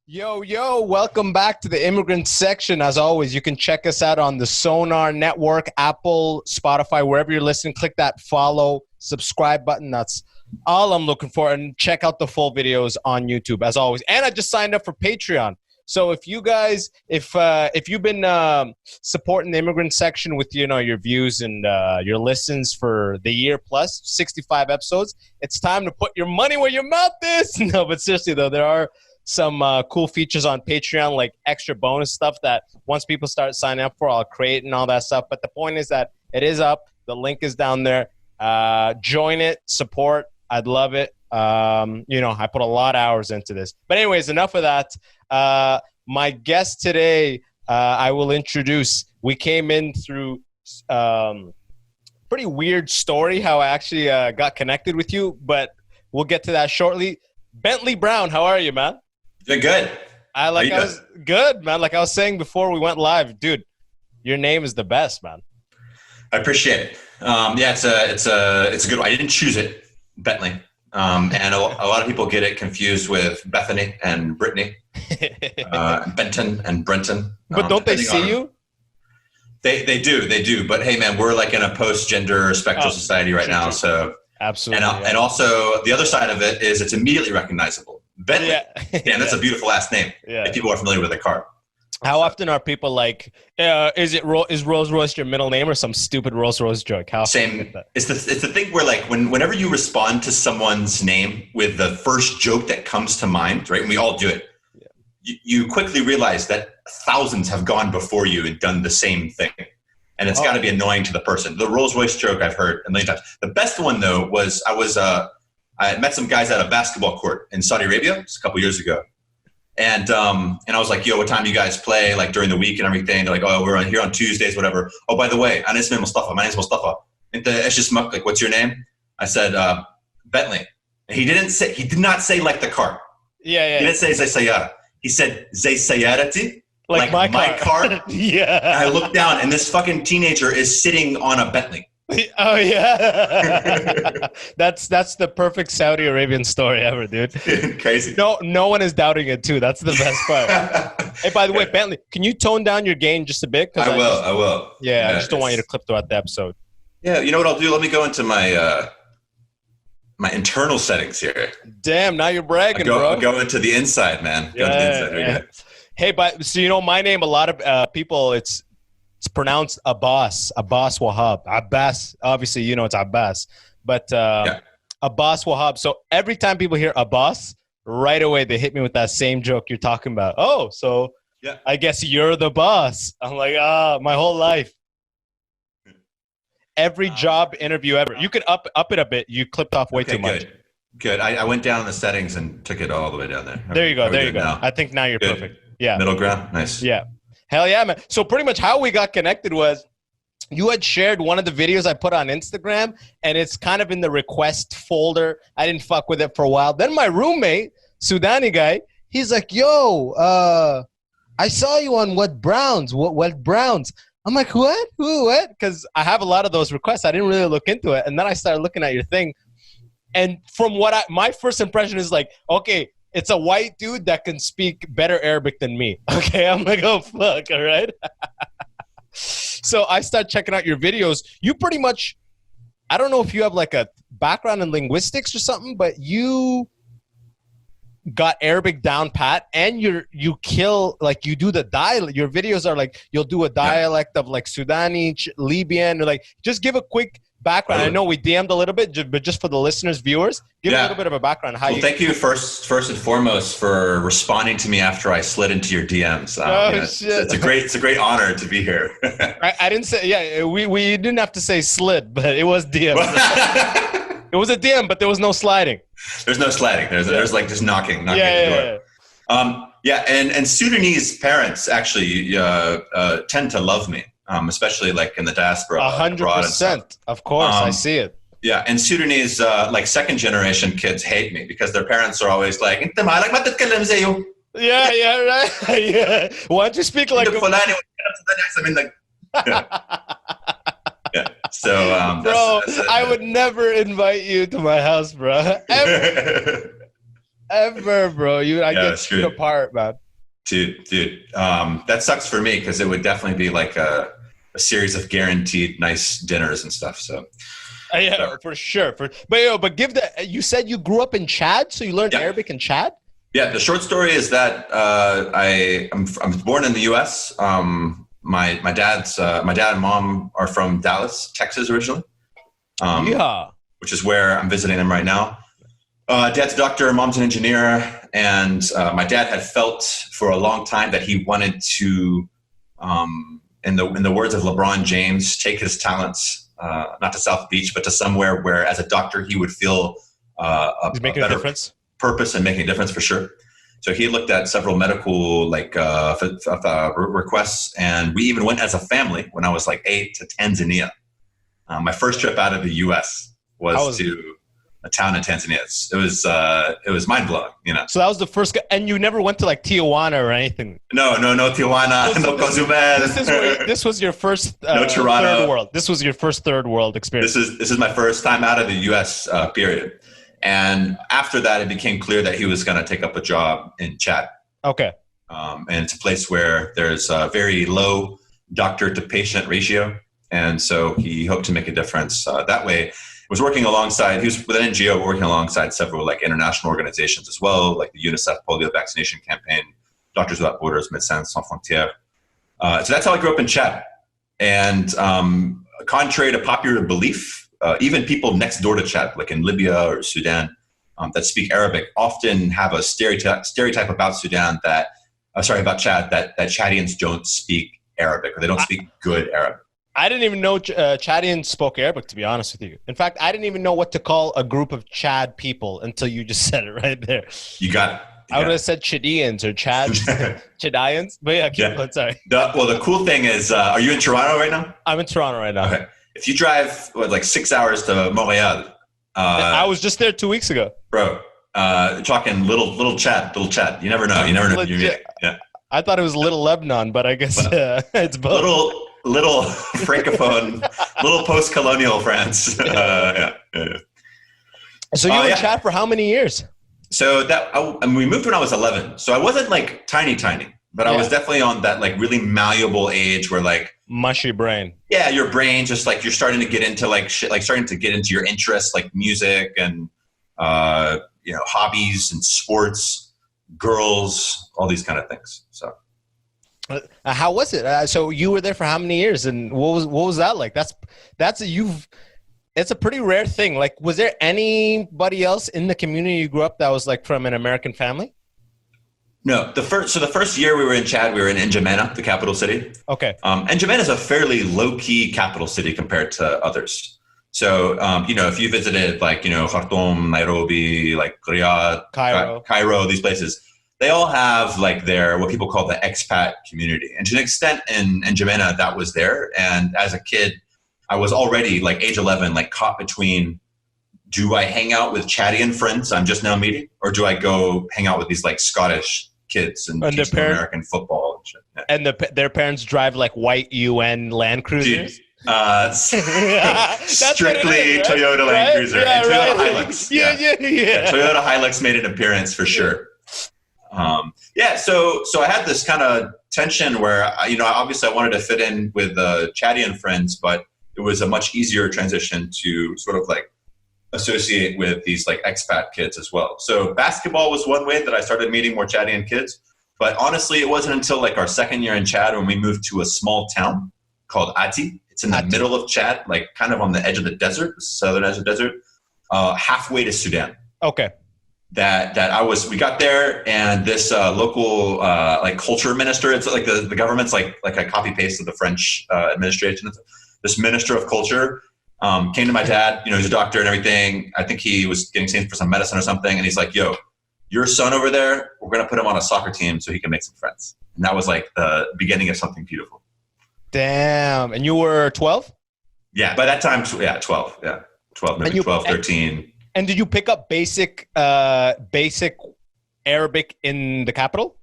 Yo, welcome back to the Immigrant section. As always, you can check us out on the Sonar Network, Apple, Spotify, wherever you're listening. Click that follow, subscribe button. That's all I'm looking for. And check out the full videos on YouTube, as always. And I just signed up for Patreon. So if you guys, if you've been supporting the Immigrant section with, your views and your listens for the year plus 65 episodes, it's time to put your money where your mouth is. No, but seriously though, there are some cool features on Patreon, like extra bonus stuff that once people start signing up for, I'll create and all that stuff. But the point is that it is up. The link is down there. Join it, support. I'd love it. I put a lot of hours into this. But anyways, enough of that. My guest today, I will introduce. We came in through pretty weird story how I actually got connected with you, but we'll get to that shortly. Bentley Brown, how are you, man? Doing good. I was good, man. Like I was saying before we went live, dude, your name is the best, man. I appreciate it. It's a good one. I didn't choose it, Bentley. And a lot of people get it confused with Bethany and Brittany, Benton and Brenton. But don't they see you? They do. But hey, man, we're like in a post-gender spectral society right now. So absolutely. And also the other side of it is it's immediately recognizable. Bentley. Yeah, that's a beautiful last name. Yeah. If people are familiar with the car. How often are people like, is Rolls Royce your middle name or some stupid Rolls Royce joke? Same. It's the thing where like whenever you respond to someone's name with the first joke that comes to mind, right? And we all do it. Yeah. You quickly realize that thousands have gone before you and done the same thing. And it's got to be annoying to the person. The Rolls Royce joke I've heard a million times. The best one though was I met some guys at a basketball court in Saudi Arabia a couple years ago. And I was like, yo, what time do you guys play? Like during the week and everything. They're like, oh, we're here on Tuesdays, whatever. Oh, by the way, my name's Mustafa. It's just like, what's your name? I said, Bentley. And he did not say like the car. Yeah. He didn't say Zay Sayara. He said Zay Sayarati. Like my car. Yeah. And I looked down and this fucking teenager is sitting on a Bentley. Oh yeah. That's the perfect Saudi Arabian story ever, dude. Crazy. No one is doubting it too. That's the best part. Hey, by the way, Bentley, can you tone down your gain just a bit? I will. Yeah, I just don't want you to clip throughout the episode. Yeah, you know what I'll do? Let me go into my my internal settings here. Damn, now you're bragging, bro. I'll go into the inside, man. Go to the inside. Hey, but so my name, a lot of people, it's pronounced Abbas Wahab. Abbas, obviously, it's Abbas. But Abbas Wahab. So every time people hear Abbas, right away they hit me with that same joke you're talking about. Oh, so I guess you're the boss. I'm like, my whole life. Every job interview ever. You could up it a bit. You clipped off way too much. Good. I went down in the settings and took it all the way down there. There you go. Now? I think now you're good. Perfect. Yeah. Middle ground. Nice. Yeah. Hell yeah, man. So pretty much how we got connected was you had shared one of the videos I put on Instagram, and it's kind of in the request folder. I didn't fuck with it for a while. Then my roommate, Sudani guy, he's like, yo, I saw you on What Browns. I'm like, what? Who, what? Because I have a lot of those requests. I didn't really look into it. And then I started looking at your thing. And from my first impression is like, okay, it's a white dude that can speak better Arabic than me. Okay, I'm like, oh, fuck, all right? So I start checking out your videos. You pretty much, I don't know if you have like a background in linguistics or something, but you got Arabic down pat, and you kill, like you do the dialect. Your videos are like, you'll do a dialect of like Sudanese, Libyan, or like, just give a quick background. I know we DM'd a little bit, but just for the listeners, viewers, give a little bit of a background. Thank you first and foremost for responding to me after I slid into your DMs. Shit. It's a great honor to be here. I didn't say, we didn't have to say slid, but it was DM. It was a DM, but there was no sliding. There's no sliding. There's like just knocking at the door. And Sudanese parents actually tend to love me. Especially like in the diaspora. 100%. Of course, I see it. Yeah, and Sudanese, like second generation kids hate me because their parents are always like, "Inta malak ma titkallam zayo." Yeah, right. Yeah. Why don't you speak like Yeah. So, bro, I would never invite you to my house, bro. ever, bro. I get screwed apart, man. Dude, that sucks for me because it would definitely be like a series of guaranteed nice dinners and stuff. So, yeah, for sure. But you said you grew up in Chad, so you learned Arabic in Chad? Yeah, the short story is that I was born in the U.S. My dad and mom are from Dallas, Texas originally. Which is where I'm visiting them right now. Dad's a doctor, mom's an engineer, and my dad had felt for a long time that he wanted to, in the words of LeBron James, take his talents not to South Beach, but to somewhere where, as a doctor, he would feel a better difference. Purpose and making a difference for sure. So he looked at several medical requests, and we even went as a family when I was like 8 to Tanzania. My first trip out of the U.S. was to a town in Tanzania. It was mind blowing, you know. So that was the first, and you never went to like Tijuana or anything. No Tijuana, no Cozumel. This was your first no Toronto. Third world. This was your first third world experience. This is my first time out of the U.S. Period. And after that, it became clear that he was going to take up a job in Chad. Okay. And it's a place where there's a very low doctor to patient ratio. And so he hoped to make a difference that way. He was working alongside, he was with an NGO working alongside several like international organizations as well, like the UNICEF polio vaccination campaign, Doctors Without Borders, Médecins Sans Frontières. So that's how I grew up in Chad. And contrary to popular belief, even people next door to Chad, like in Libya or Sudan, that speak Arabic often have a stereotype about Sudan about Chad, that Chadians don't speak Arabic, or they don't speak good Arabic. I didn't even know Chadians spoke Arabic, to be honest with you. In fact, I didn't even know what to call a group of Chad people until you just said it right there. You got it. I would have said Chadians or Chadians. But yeah, keep going, sorry. The cool thing is, are you in Toronto right now? I'm in Toronto right now. Okay. If you drive like 6 hours to Montreal. I was just there 2 weeks ago. Bro, talking little Chad. You never know. You never know. Yeah. I thought it was Little Lebanon, but I guess it's both. Little francophone, little post-colonial France. Yeah. So you were in Chad for how many years? So we moved when I was 11. So I wasn't like tiny, but I was definitely on that like really malleable age where like mushy brain. Yeah, your brain just like you're starting to get into like shit, like starting to get into your interests like music and hobbies and sports, girls, all these kind of things. So. How was it? So you were there for how many years, and what was that like? It's a pretty rare thing. Like, was there anybody else in the community you grew up that was like from an American family? No. The first year we were in Chad, we were in N'Djamena, the capital city. Okay. N'Djamena is a fairly low key capital city compared to others. So if you visited like Khartoum, Nairobi, like Riyadh, Cairo, these places. They all have like their what people call the expat community, and to an extent in N'Djamena that was there. And as a kid, I was already like age 11, like caught between: do I hang out with Chadian friends I'm just now meeting, or do I go hang out with these like Scottish kids and teach them American football and shit? Yeah. And their parents drive like white UN Land Cruisers. Strictly Toyota Land Cruiser and Toyota Hilux. Yeah. Toyota Hilux made an appearance for sure. So I had this kind of tension where, obviously I wanted to fit in with Chadian friends, but it was a much easier transition to sort of like associate with these like expat kids as well. So basketball was one way that I started meeting more Chadian kids, but honestly, it wasn't until like our second year in Chad when we moved to a small town called Ati. It's in the middle of Chad, like kind of on the edge of the desert, the southern edge of the desert, halfway to Sudan. Okay. We got there, and this local like culture minister, it's like the government's like a copy paste of the French administration. This minister of culture came to my dad, he's a doctor and everything. I think he was getting seen for some medicine or something. And he's like, yo, your son over there, we're going to put him on a soccer team so he can make some friends. And that was like the beginning of something beautiful. Damn. And you were 12? Yeah. By that time, 12. Yeah. 12, maybe 12, 13. And did you pick up basic Arabic in the capital?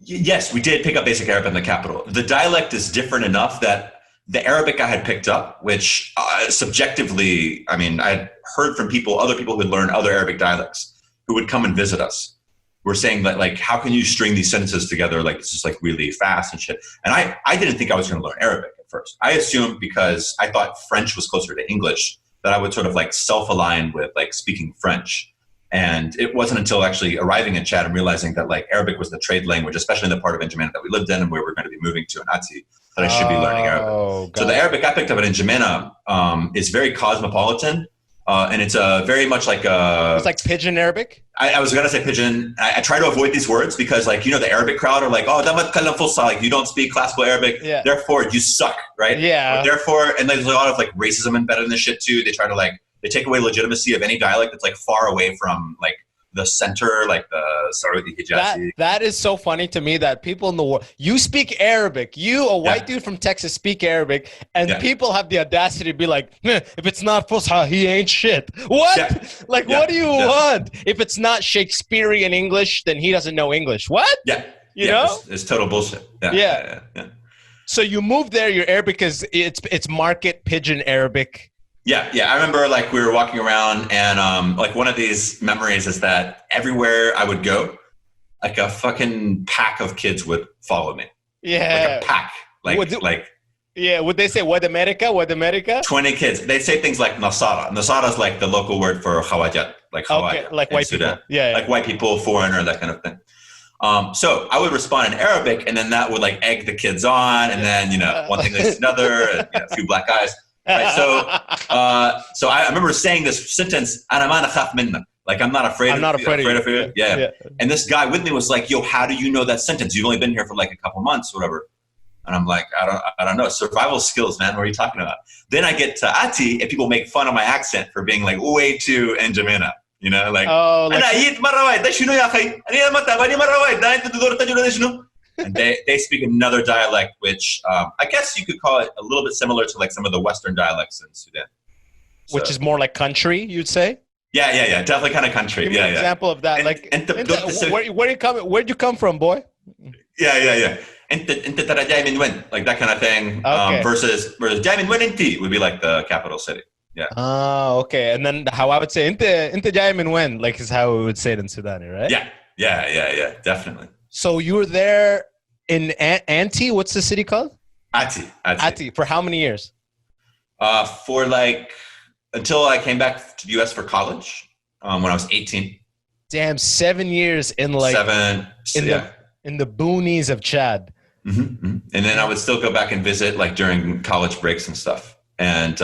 Yes, we did pick up basic Arabic in the capital. The dialect is different enough that the Arabic I had picked up, which subjectively, I mean, I had heard from other people who had learned other Arabic dialects who would come and visit us. We're saying that, like, how can you string these sentences together? Like, it's just like really fast and shit. And I didn't think I was going to learn Arabic at first. I assumed, because I thought French was closer to English, that I would sort of like self-align with like speaking French. And it wasn't until actually arriving in Chad and realizing that like Arabic was the trade language, especially in the part of N'Djamena that we lived in and where we're going to be moving to in Ati, that I should be learning Arabic. So the Arabic I picked up at N'Djamena is very cosmopolitan. And it's very much like it's like Pidgin Arabic. I was gonna say Pidgin. I try to avoid these words because, like, you know, the Arabic crowd are like, oh, like, you don't speak classical Arabic, therefore you suck, right? Yeah. Or therefore, and there's a lot of like racism embedded in this shit too. They try to like they take away legitimacy of any dialect that's like far away from like the center, like the Saudi Hijazi. That is so funny to me that people in the world, you speak Arabic, you, a white dude from Texas, speak Arabic, and people have the audacity to be like, if it's not Fusha, he ain't shit. What? Yeah. Like, what do you want? If it's not Shakespearean English, then he doesn't know English. What? Yeah. You know? It's total bullshit. Yeah. So you moved there, your Arabic is, it's market Pidgin Arabic. Yeah. I remember like we were walking around and like one of these memories is that everywhere I would go, like a fucking pack of kids would follow me. Yeah. Like a pack. Yeah, would they say Wad America? 20 kids. They'd say things like Nasara. Nasara is like the local word for Khawajat, like Khawajat. Like white Sudan. people. Yeah. Like white people, foreigner, that kind of thing. So I would respond in Arabic and then that would like egg the kids on and then, you know, one thing leads to another, and, you know, a few black eyes. Right, so I remember saying this sentence, "Ana ma nakhaf minna," like I'm not afraid of you. Yeah. And this guy with me was like, "Yo, how do you know that sentence? You've only been here for like a couple months, or whatever." And I'm like, "I don't know. Survival skills, man. What are you talking about?" Then I get to Ati, and people make fun of my accent for being like way too N'Djamena. You know, like, and they speak another dialect, which I guess you could call it a little bit similar to like some of the Western dialects in Sudan. So, which is more like country, you'd say? Yeah. Definitely kind of country. Give me an example of that. Where'd you come from, boy? Yeah. Like that kind of thing. Okay. Versus جاي من وين انتي would be like the capital city. Yeah. Oh, okay. And then how I would say انت جاي من وين, like is how we would say it in Sudan, right? Yeah. Definitely. So you were there in Ati? What's the city called? Ati. For how many years? For like until I came back to the U.S. for college when I was 18. Damn, 7 years in like in the boonies of Chad. Mm-hmm. And then I would still go back and visit like during college breaks and stuff. And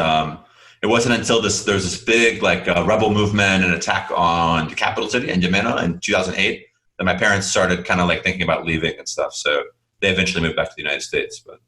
it wasn't until there was this big like rebel movement and attack on the capital city, N'Djamena, in 2008. That my parents started kind of like thinking about leaving and stuff. So they eventually moved back to the United States. But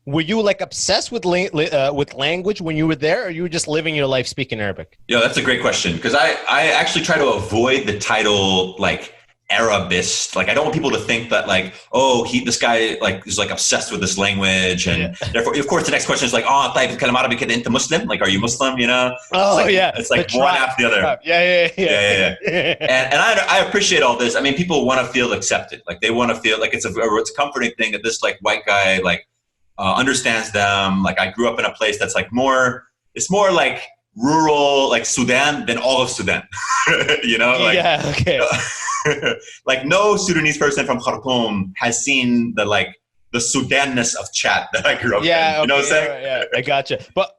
were you like obsessed with language when you were there, or you were just living your life speaking Arabic? Yeah, that's a great question because I actually try to avoid the title like Arabist. Like I don't want people to think that like, oh, this guy like is like obsessed with this language, and therefore, of course, the next question is like, oh, طيب تتكلم عربي كده أنت Muslim? Like, are you Muslim? You know? It's like one after the other. Yeah. And I appreciate all this. I mean, people want to feel accepted. Like they want to feel like it's a comforting thing that this like white guy like understands them. Like I grew up in a place that's like it's more like rural, like Sudan than all of Sudan. You know? Like, yeah. Okay. Like no Sudanese person from Khartoum has seen the Sudanness of Chad that I grew up in. You know what I'm saying? Yeah, I gotcha. But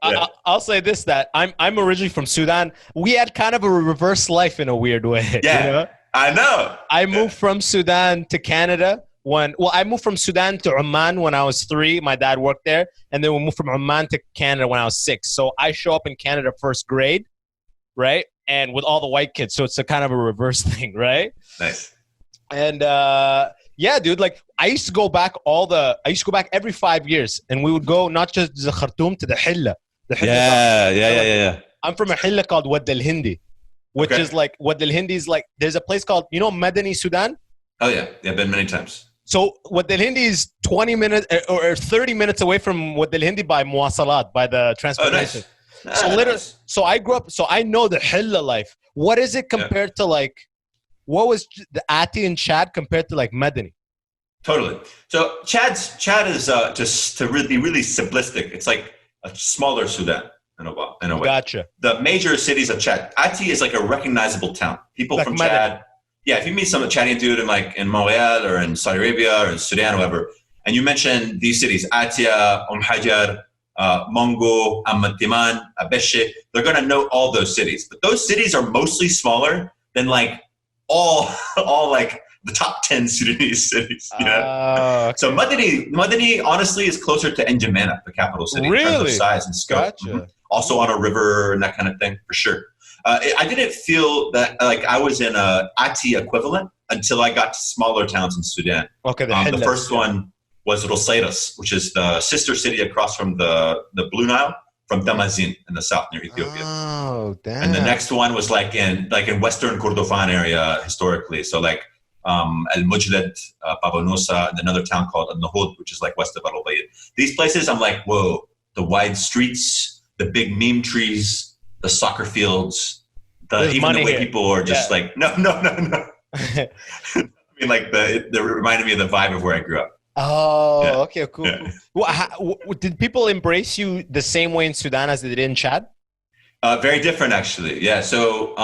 I'll say this, that I'm originally from Sudan. We had kind of a reverse life in a weird way. Yeah, you know? I know. I moved from Sudan to Canada I moved from Sudan to Oman when I was 3. My dad worked there. And then we moved from Oman to Canada when I was 6. So I show up in Canada first grade, right? And with all the white kids. So it's a kind of a reverse thing, right? Nice. And yeah, dude, like I used to go back every 5 years, and we would go not just to the Khartoum, to the Hilla. Yeah. I'm from a Hilla called Wad al Hindi, which is like Wad al Hindi is like there's a place called Madani, Sudan. Oh yeah, I've been many times. So Wad al Hindi is 20 minutes or 30 minutes away from Wad al Hindi by Muwasalat, by the transportation. Oh, nice. So literally, so I grew up, so I know the Hilla life. What is it compared to like? What was the Ati and Chad compared to like Madani? Totally. So Chad is just to really be really simplistic. It's like a smaller Sudan in a way. Gotcha. The major cities of Chad. Ati is like a recognizable town. People Like from Madrid. Chad. Yeah, if you meet some Chadian dude in Montreal or in Saudi Arabia or in Sudan or whatever, and you mention these cities, Atia, Hajar, Mongo, Amatiman, Abeshe, they're going to know all those cities. But those cities are mostly smaller than like all like the top 10 Sudanese cities. You know? Okay. So Madani honestly is closer to N'Djamena, the capital city, in terms of size and scope. Gotcha. Mm-hmm. Also on a river and that kind of thing, for sure. I didn't feel that like I was in a Ati equivalent until I got to smaller towns in Sudan. Okay. The first one was Rosairas, which is the sister city across from the Blue Nile, from Damazin in the south near Ethiopia. Oh, damn. And the next one was like in Western Kordofan area historically. So like Al Mujled, Babanosa, and another town called Al Nahud, which is like west of Al Ubayd. These places, I'm like, whoa, the wide streets, the big meme trees, the soccer fields, even the way here. People are just like, no. I mean, like it reminded me of the vibe of where I grew up. Oh, yeah. Okay, cool. Yeah. Well, did people embrace you the same way in Sudan as they did in Chad? Very different, actually. Yeah. So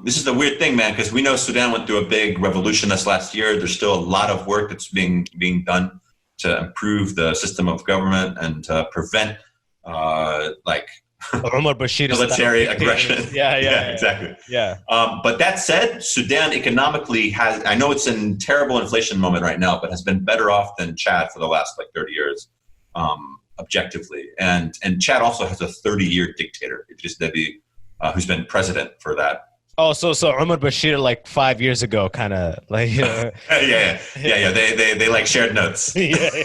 this is the weird thing, man, because we know Sudan went through a big revolution this last year. There's still a lot of work that's being done to improve the system of government and to prevent military aggression. Yeah, exactly. Yeah. But that said, Sudan economically I know it's in terrible inflation moment right now, but has been better off than Chad for the last like 30 years, objectively. And Chad also has a 30-year dictator, Idris Deby, who's been president for that. Oh, so Omar Bashir like 5 years ago, kind of like. Yeah. They like shared notes. Yeah.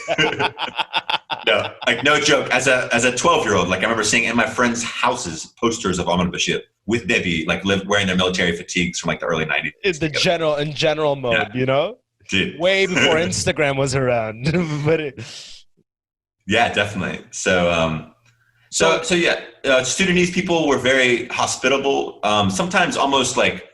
No, like no joke. As a 12-year-old, like I remember seeing in my friends' houses posters of Omar Bashir with Deby, like wearing their military fatigues from like the early 90s. In general mode, you know, way before Instagram was around. Yeah, definitely. So Sudanese people were very hospitable. Sometimes almost like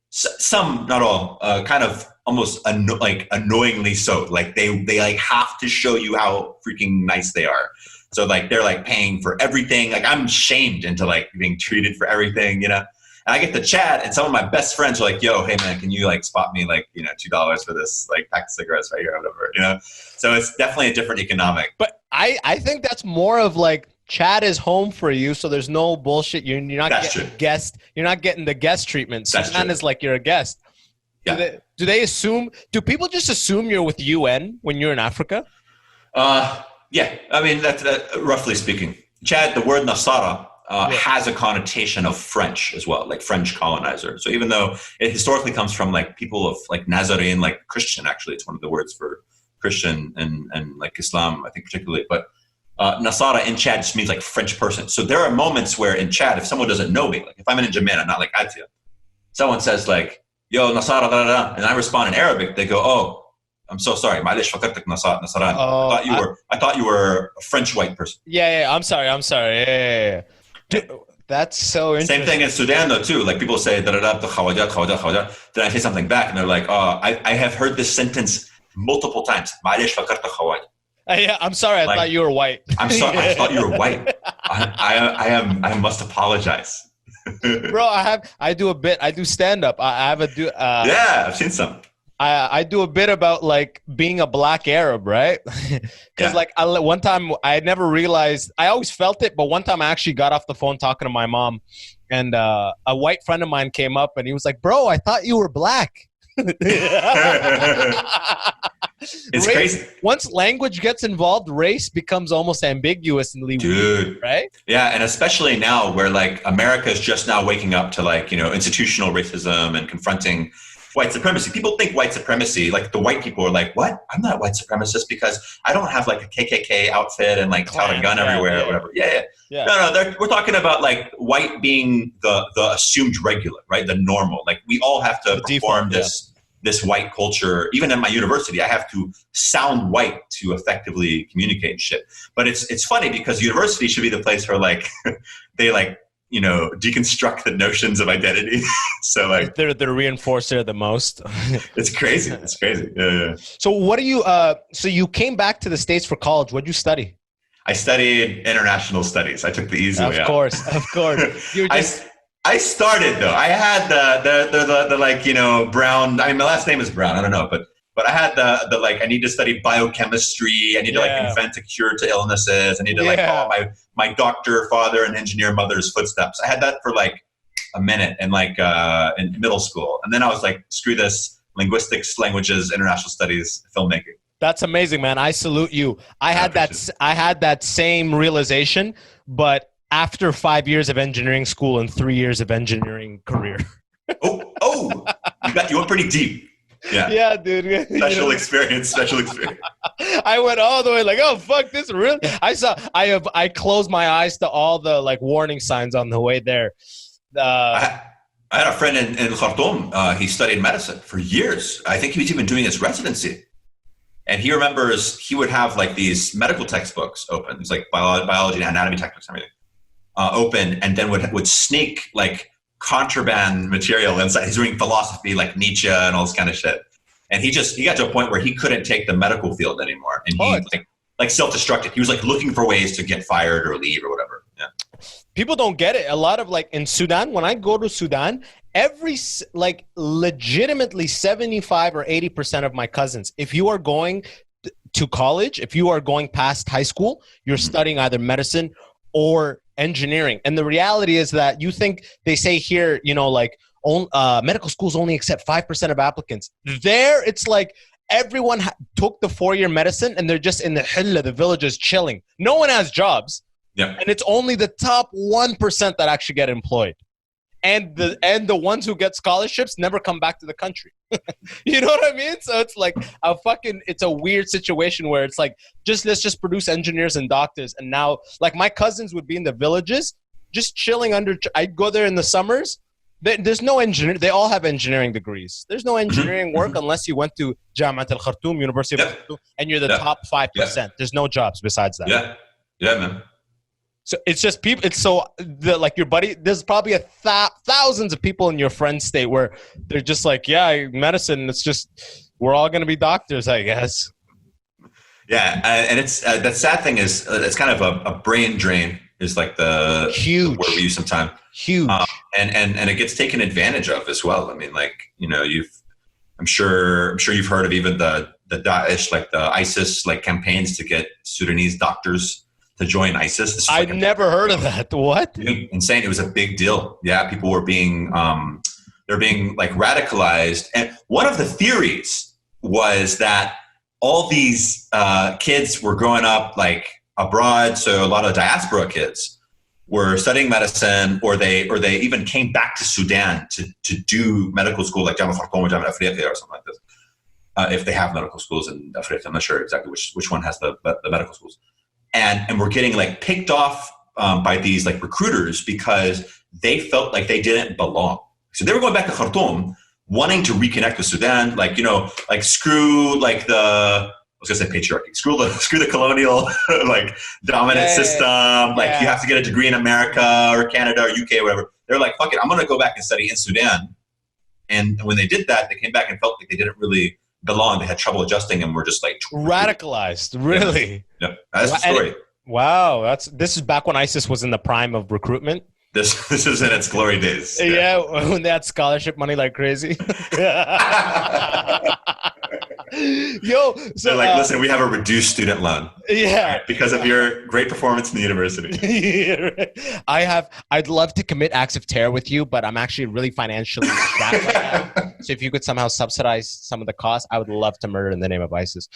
some, not all, kind of almost annoyingly so. Like they like have to show you how freaking nice they are. So like they're like paying for everything. Like I'm shamed into like being treated for everything, you know. And I get to chat, and some of my best friends are like, "Yo, hey man, can you like spot me like $2 for this like pack of cigarettes right here or whatever?" You know. So it's definitely a different economic. But I think that's more of like Chad is home for you, so there's no bullshit. You're not getting guest. You're not getting the guest treatment. Sudan is like you're a guest. Yeah. Do they assume? Do people just assume you're with UN when you're in Africa? Yeah. I mean, that's roughly speaking. Chad, the word Nasara has a connotation of French as well, like French colonizer. So even though it historically comes from like people of like Nazarene, like Christian, actually, it's one of the words for Christian and like Islam, I think particularly. But Nasara in Chad just means like French person. So there are moments where in Chad, if someone doesn't know me, like if I'm in N'Djamena, not like Atia, someone says like, "Yo, Nasara, da, da, da," and I respond in Arabic, they go, "Oh, I'm so sorry. Ma'alish fakartak Nasaran. I thought you were a French white person." Yeah. I'm sorry. Yeah. Dude, that's so interesting. Same thing in Sudan though too. Like people say, da da da, khawajat. Then I say something back, and they're like, "Oh, I have heard this sentence multiple times. Ma'alish fakartak khawajat." Yeah, I'm sorry. I thought you were white. I'm sorry. I thought you were white. I must apologize. Bro, I do a bit. I do stand up. Yeah, I've seen some. I do a bit about like being a black Arab, right? Because like one time I never realized. I always felt it, but one time I actually got off the phone talking to my mom, and a white friend of mine came up and he was like, "Bro, I thought you were black." It's crazy. Once language gets involved, race becomes almost ambiguously weird, right? Yeah, and especially now where like America is just now waking up to like, institutional racism and confronting white supremacy. People think white supremacy, like the white people are like, "What? I'm not a white supremacist because I don't have like a KKK outfit and like tout a gun everywhere or whatever." Yeah. No, we're talking about like white being the assumed regular, right? The normal. Like we all have to perform this white culture. Even in my university, I have to sound white to effectively communicate shit. But it's funny because university should be the place where like they like deconstruct the notions of identity. So like they're the reinforcer the most. It's crazy. It's crazy. Yeah. So what do you? So you came back to the States for college. What'd you study? I studied international studies. I took the easy way out. Of course. You just. I started though. I had the like Brown. I mean, my last name is Brown. I don't know, but I had the like I need to study biochemistry. I need to like invent a cure to illnesses. I need to like follow my doctor, father, and engineer mother's footsteps. I had that for like a minute in like in middle school, and then I was like, screw this, linguistics, languages, international studies, filmmaking. That's amazing, man. I salute you. I had that same realization, but after 5 years of engineering school and 3 years of engineering career. You went pretty deep. Yeah, dude. Special experience. I went all the way like, oh fuck this really. I closed my eyes to all the like warning signs on the way there. I had a friend in Khartoum. He studied medicine for years. I think he was even doing his residency. And he remembers he would have like these medical textbooks open. It's like biology and anatomy textbooks and everything. Open, and then would sneak like contraband material inside. He's doing philosophy like Nietzsche and all this kind of shit. And he got to a point where he couldn't take the medical field anymore. And he like self-destructed. He was like looking for ways to get fired or leave or whatever. Yeah. People don't get it. A lot of like in Sudan, when I go to Sudan, every like legitimately 75 or 80% of my cousins, if you are going to college, if you are going past high school, you're studying either medicine or engineering. And the reality is that you think they say here, like medical schools only accept 5% of applicants. There, it's like everyone took the 4-year medicine and they're just in the hilla, the villages chilling. No one has jobs. Yeah. And it's only the top 1% that actually get employed. And the ones who get scholarships never come back to the country. You know what I mean? So it's like it's a weird situation where it's like, let's just produce engineers and doctors. And now like my cousins would be in the villages, just chilling I'd go there in the summers. There's no engineer. They all have engineering degrees. There's no engineering work unless you went to Jamiat al-Khartoum, University of Khartoum, and you're the top 5%. Yeah. There's no jobs besides that. Yeah, man. So it's just people. It's so like your buddy. There's probably thousands of people in your friend state where they're just like, yeah, medicine. It's just we're all gonna be doctors, I guess. Yeah, and it's the sad thing is it's kind of a brain drain. Is like the huge word we use sometimes. Huge, and it gets taken advantage of as well. I mean, like I'm sure you've heard of even the Daesh, like the ISIS, like campaigns to get Sudanese doctors to join ISIS. I'd never heard of that. What? Insane. It was a big deal. Yeah, people were being they're being like radicalized. And one of the theories was that all these kids were growing up like abroad. So a lot of diaspora kids were studying medicine, or they even came back to Sudan to do medical school, like Jamiat Khartoum or Jamiat Afriqiya or something like this. If they have medical schools in Africa, I'm not sure exactly which one has the medical schools. And we're getting like picked off by these like recruiters because they felt like they didn't belong. So they were going back to Khartoum, wanting to reconnect with Sudan, like like screw like I was gonna say patriarchy, screw the colonial like dominant system. Like you have to get a degree in America or Canada or UK or whatever. They're like, fuck it, I'm gonna go back and study in Sudan. And when they did that, they came back and felt like they didn't really belong. They had trouble adjusting and were just like radicalized. Really? Yeah. That's the story. Wow. This is back when ISIS was in the prime of recruitment. This is in its glory days. Yeah, when they had scholarship money like crazy. Yo, so they're like, listen, we have a reduced student loan. Yeah, right, because of your great performance in the university. I'd love to commit acts of terror with you, but I'm actually really financially strapped right now. So if you could somehow subsidize some of the costs, I would love to murder in the name of ISIS.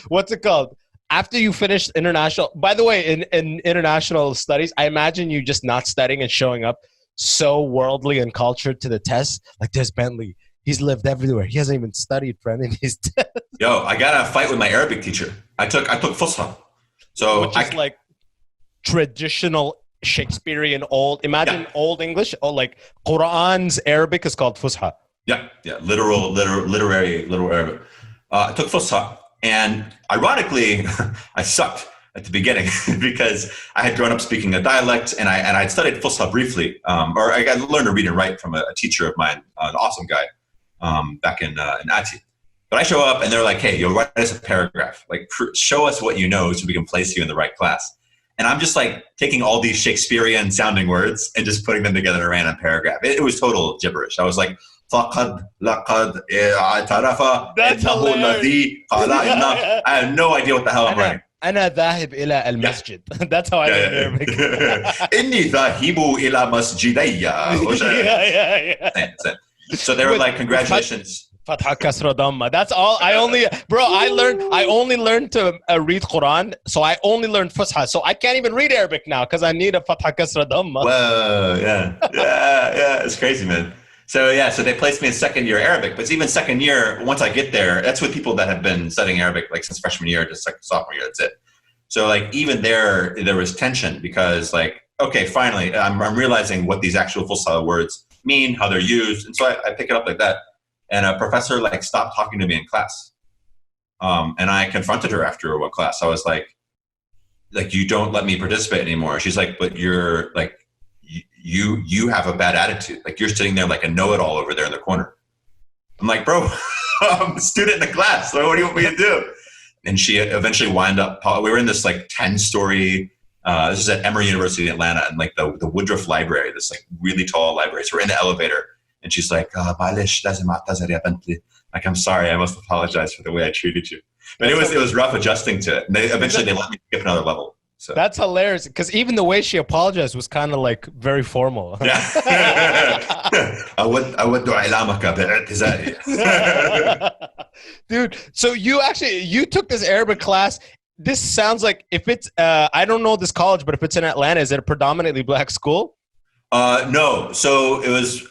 What's it called? After you finished international, by the way, in international studies, I imagine you just not studying and showing up so worldly and cultured to the test. Like, there's Bentley. He's lived everywhere. He hasn't even studied for any of his tests. Yo, I got in a fight with my Arabic teacher. I took Fusha. So which is like traditional Shakespearean old. Imagine old English. Or like Quran's Arabic is called Fusha. Yeah. Literary Arabic. I took Fusha. And ironically, I sucked. at the beginning because I had grown up speaking a dialect, and I'd studied Fusha briefly, or I learned to read and write from a teacher of mine, an awesome guy, back in Ati. But I show up and they're like, "Hey, you'll write us a paragraph. Like, show us what you know so we can place you in the right class." And I'm just like taking all these Shakespearean sounding words and just putting them together in a random paragraph. It was total gibberish. I was like, فقد لقد اعترف إنه الذي قال إن. I have no idea what the hell I'm writing. أنا ذاهب إلى المسجد. That's how I learned Arabic. إني ذاهب إلى مسجدي. Yeah. So they were like, "Congratulations." Fatha kasra dhamma. That's all. I only learned to read Quran, so I only learned Fusha. So I can't even read Arabic now because I need a Fatha kasra dhamma. Whoa, yeah, it's crazy, man. So they placed me in second year Arabic, but it's even second year. Once I get there, that's with people that have been studying Arabic like since freshman year, just like sophomore year. That's it. So like even there was tension because like, okay, finally, I'm realizing what these actual Fusha words mean, how they're used, and so I pick it up like that. And a professor like stopped talking to me in class. And I confronted her after one class. I was like, "You don't let me participate anymore." She's like, "But you're like, you have a bad attitude. Like you're sitting there like a know-it-all over there in the corner." I'm like, "Bro, I'm a student in the class. So what do you want me to do?" And she eventually wound up, we were in this like 10-story, this is at Emory University in Atlanta, and like the Woodruff Library, this like really tall library. So we're in the elevator. And she's like, "معلش لازم أعتذر يا بنتلي." Like, "I'm sorry, I must apologize for the way I treated you." But it was rough adjusting to it. And eventually they let me skip another level. So that's hilarious because even the way she apologized was kind of like very formal. Yeah. أود إعلامك باعتذاري. Dude, so you took this Arabic class. This sounds like if it's I don't know this college, but if it's in Atlanta, is it a predominantly black school? No. So it was.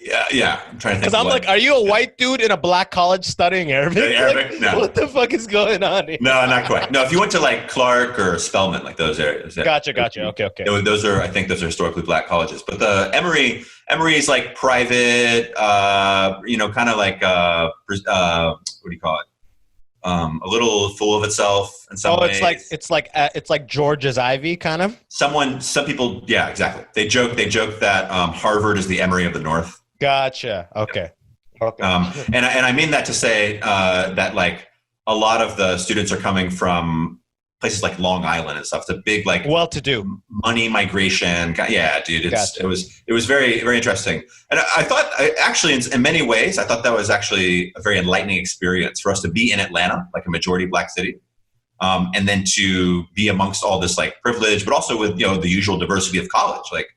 Yeah. I'm trying to think. Because I'm like, are you a white dude in a black college studying Arabic? Arabic? Like, no. What the fuck is going on here? No, not quite. No, if you went to like Clark or Spelman, like those areas. Yeah. Gotcha. Okay. I think those are historically black colleges. But the Emory is like private, kind of like, what do you call it? A little full of itself in some ways. It's like George's Ivy kind of. Some people, yeah, exactly. They joke that Harvard is the Emory of the North. Gotcha. Okay. And I mean that to say that like a lot of the students are coming from places like Long Island and stuff. It's a big like well-to-do money migration. Yeah, dude. Gotcha. It was very, very interesting. And I thought actually in many ways, I thought that was actually a very enlightening experience for us to be in Atlanta, like a majority black city. And then to be amongst all this like privilege, but also with, the usual diversity of college. Like,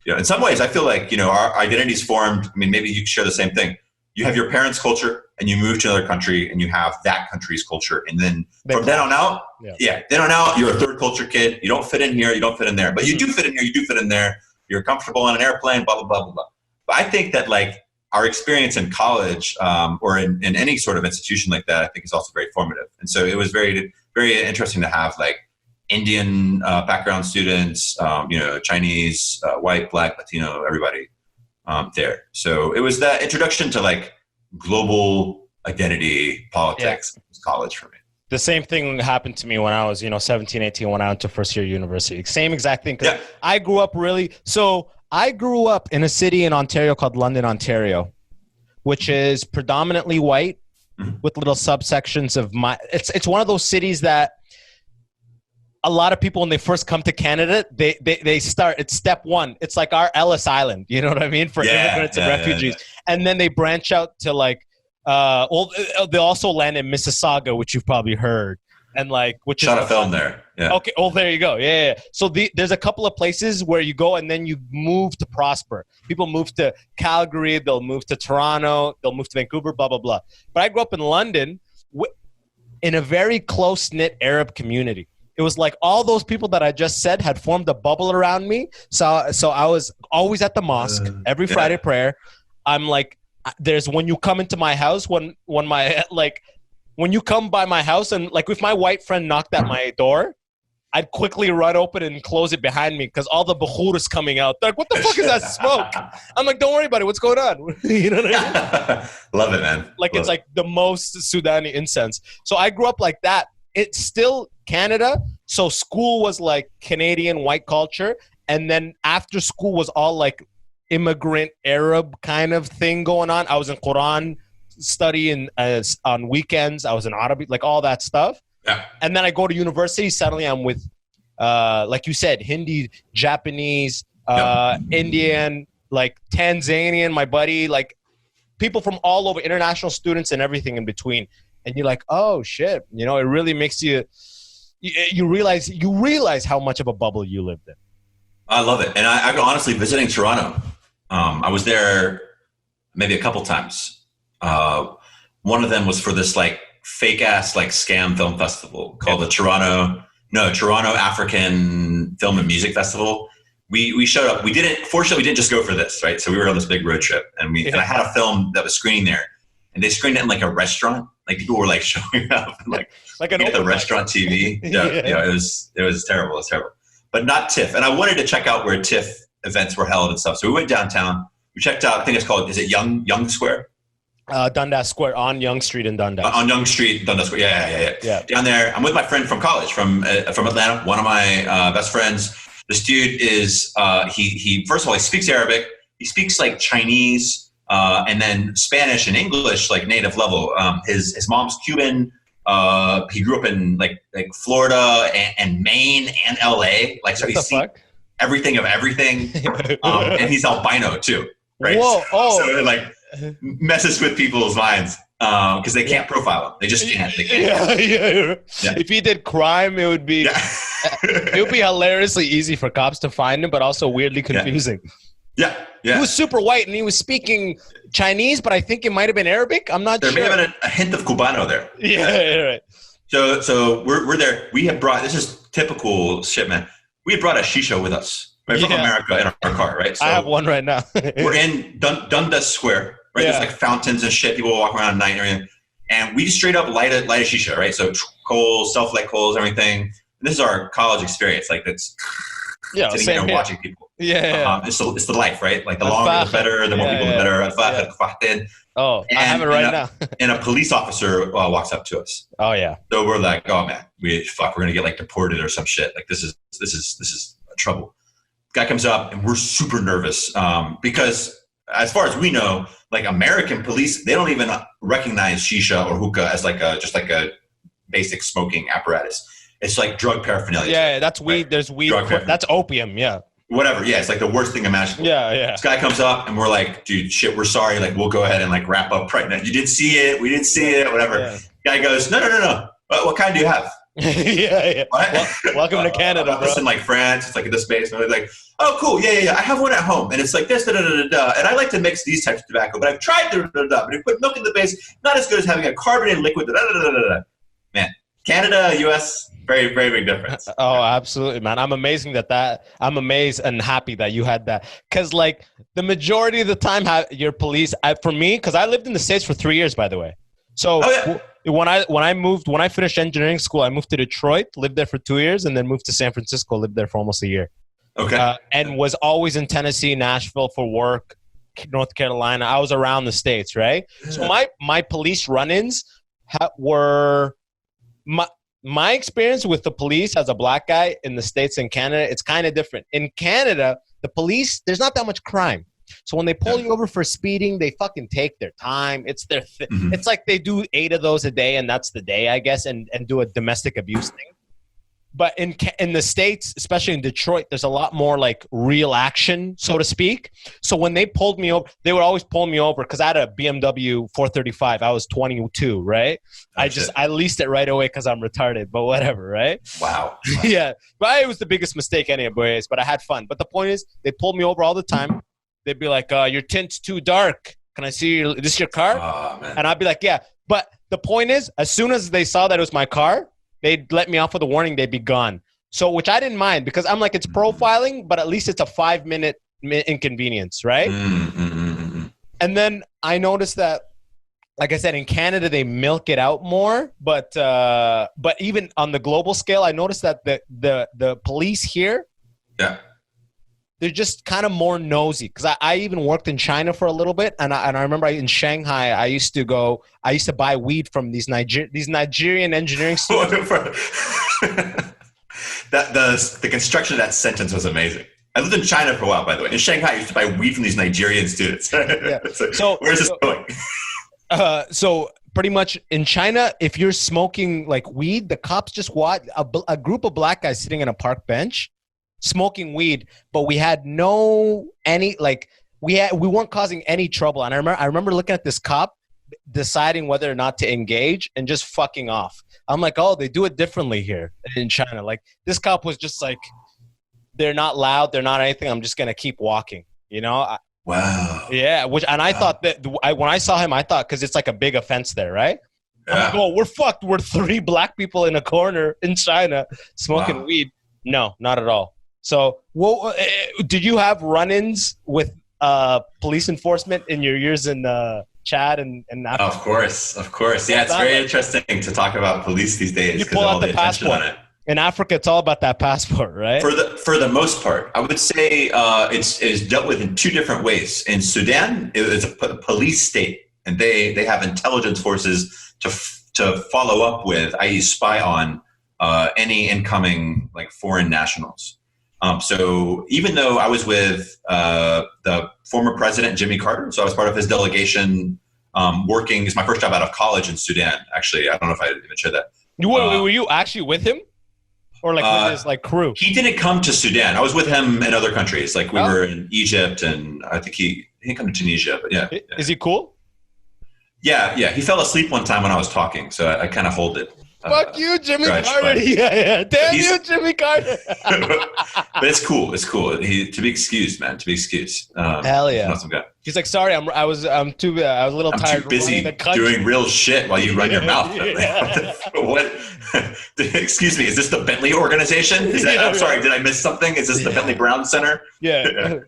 in some ways I feel like, our identity's formed. I mean, maybe you share the same thing. You have your parents' culture and you move to another country and you have that country's culture. And then then on out, you're a third culture kid. You don't fit in here. You don't fit in there, but you do fit in here. You do fit in there. You're comfortable on an airplane, blah, blah, blah, blah, blah. But I think that like our experience in college or in any sort of institution like that, I think is also very formative. And so it was very, very interesting to have like Indian background students, Chinese, white, black, Latino, everybody there. So it was that introduction to like global identity politics in college for me. The same thing happened to me when I was, 17, 18, when I went to first year university. Same exact thing. Cause I grew up in a city in Ontario called London, Ontario, which is predominantly white with little subsections of it's one of those cities that a lot of people, when they first come to Canada, they start, it's step one. It's like our Ellis Island, you know what I mean? For immigrants and refugees. Yeah. And then they branch out to like, they also land in Mississauga, which you've probably heard. And like, which shot is a film there. Yeah. Okay. Oh, there you go. Yeah. So there's a couple of places where you go and then you move to prosper. People move to Calgary. They'll move to Toronto. They'll move to Vancouver, blah, blah, blah. But I grew up in London in a very close-knit Arab community. It was like all those people that I just said had formed a bubble around me. So I was always at the mosque every Friday prayer. I'm like, when you come into my house, when you come by my house and like if my white friend knocked at my door, I'd quickly run open and close it behind me because all the bukhur is coming out. They're like, what the fuck is that smoke? I'm like, don't worry about it. What's going on? You know what I mean? Love it, man. Like it's like the most Sudani incense. So I grew up like that. It still Canada, so school was like Canadian white culture, and then after school was all like immigrant Arab kind of thing going on. I was in Quran studying on weekends. I was in Arabic, like all that stuff. Yeah. And then I go to university. Suddenly I'm with, like you said, Hindi, Japanese, Indian, like Tanzanian, my buddy, like people from all over, international students and everything in between. And you're like, oh shit, you know, it really makes you realize how much of a bubble you lived in. I love it. And I honestly, visiting Toronto, I was there maybe a couple times. One of them was for this like fake ass like scam film festival called the Toronto African Film and Music Festival. We showed up. Fortunately, we didn't just go for this, right? So we were on this big road trip, and and I had a film that was screening there, and they screened it in like a restaurant. Like people were like showing up, and, like at the restaurant TV. Yeah, it was terrible. It was terrible, but not TIFF. And I wanted to check out where TIFF events were held and stuff. So we went downtown. We checked out. I think it's called. Is it Yonge Square? Dundas Square on Yonge Street in Dundas. On Yonge Street, Dundas Square. Yeah. Down there, I'm with my friend from college, from Atlanta. One of my best friends. This dude is he first of all, he speaks Arabic. He speaks like Chinese and then Spanish and English like native level. His mom's Cuban. He grew up in like Florida and Maine and LA. Like so he's seen everything of everything. And he's albino too. Right. Whoa! So it like messes with people's minds because they can't profile him. They just can't. They can't. Yeah. If he did crime, it would be it would be hilariously easy for cops to find him, but also weirdly confusing. Yeah. He was super white and he was speaking Chinese, but I think it might have been Arabic. I'm not sure. There may have been a hint of Cubano there. Yeah, right. So we're there. We have brought, this is typical shit, man. We had brought a shisha with us, right, from America in our car, right? So I have one right now. We're in Dundas Square, right? There's like fountains and shit. People walk around at night and everything. And we just straight up light a shisha, right? So coals, self-light coals, everything. And this is our college experience. Like that's sitting here watching people. It's the life, right? Like the longer the better, the more people the better. Oh, I have it right now. And a police officer walks up to us. Oh yeah. So we're like, oh man, we're gonna get like deported or some shit. Like this is trouble. Guy comes up and we're super nervous because as far as we know, like American police, they don't even recognize shisha or hookah as like just like a basic smoking apparatus. It's like drug paraphernalia. Yeah, that's weed. Right? There's weed. That's opium. Yeah. Whatever. Yeah, it's like the worst thing imaginable. Yeah. This guy comes up and we're like, dude, shit, we're sorry. Like, we'll go ahead and like wrap up right now. You didn't see it. We didn't see it. Whatever. Yeah. Guy goes, no. What kind do you have? Yeah. What? Welcome to Canada, bro. It's in like France. It's like in this space. And they're like, oh, cool. Yeah. I have one at home. And it's like this, And I like to mix these types of tobacco, but I've tried But if you put milk in the base, not as good as having a carbonated liquid. Man, Canada, US, very, very big difference. Oh, absolutely, man. I'm amazed and happy that you had that. Because like the majority of the time, your police, for me, because I lived in the States for 3 years, by the way. So when I finished engineering school, I moved to Detroit, lived there for 2 years, and then moved to San Francisco, lived there for almost a year. Okay. And was always in Tennessee, Nashville for work, North Carolina. I was around the States, right? Yeah. So my police run-ins were my experience with the police as a black guy in the States and Canada, it's kind of different. In Canada, the police, there's not that much crime. So when they pull you over for speeding, they fucking take their time. It's their It's like they do 8 of those a day, and that's the day, I guess, and do a domestic abuse thing. But in the States, especially in Detroit, there's a lot more like real action, so to speak. So when they pulled me over, they would always pull me over because I had a BMW 435. I was 22, right? I leased it right away because I'm retarded, but whatever, right? Wow. Yeah, but it was the biggest mistake anyways, but I had fun. But the point is, they pulled me over all the time. They'd be like, your tint's too dark. Can I see is this your car? Oh, man. And I'd be like, yeah. But the point is, as soon as they saw that it was my car, they'd let me off with a warning. They'd be gone. So, which I didn't mind because I'm like, it's profiling, but at least it's a 5-minute inconvenience, right? Mm-hmm. And then I noticed that, like I said, in Canada, they milk it out more. But even on the global scale, I noticed that the police here, they're just kind of more nosy. Because I even worked in China for a little bit, and I remember in Shanghai, I used to buy weed from these Nigerian engineering students. The construction of that sentence was amazing. I lived in China for a while, by the way. In Shanghai, I used to buy weed from these Nigerian students. Yeah. So where's this going? So pretty much in China, if you're smoking like weed, the cops just watch a group of black guys sitting in a park bench smoking weed, but we weren't causing any trouble. And I remember looking at this cop deciding whether or not to engage and just fucking off. I'm like, oh, they do it differently here in China. Like this cop was just like, they're not loud, they're not anything. I'm just gonna keep walking, you know? Wow. Yeah, I thought that when I saw him, I thought, because it's like a big offense there, right? Yeah. I'm like, oh, we're fucked. We're 3 black people in a corner in China smoking weed. No, not at all. So, did you have run-ins with police enforcement in your years in Chad and Africa? Of course. Yeah, it's very interesting to talk about police these days. You pull out the passport. In Africa, it's all about that passport, right? For the most part, I would say it's dealt with in 2 different ways. In Sudan, it's a police state, and they have intelligence forces to follow up with, i.e., spy on any incoming like foreign nationals. So even though I was with the former president Jimmy Carter, so I was part of his delegation working. It's my first job out of college in Sudan. Actually, I don't know if I even shared that. Were you actually with him? Or like with his like crew? He didn't come to Sudan. I was with him in other countries. Like we were in Egypt, and I think he didn't come to Tunisia. But yeah. Is he cool? Yeah. He fell asleep one time when I was talking, so I kind of hold it. Fuck you, Jimmy Carter. Yeah. Damn you, Jimmy Carter. But it's cool. To be excused, man. To be excused. Hell yeah. Awesome guy. He's like, sorry, I was a little tired. Too busy doing real shit while you run your mouth. What? Excuse me. Is this the Bentley organization? I'm sorry. Did I miss something? Is this the Bentley Brown Center? Yeah.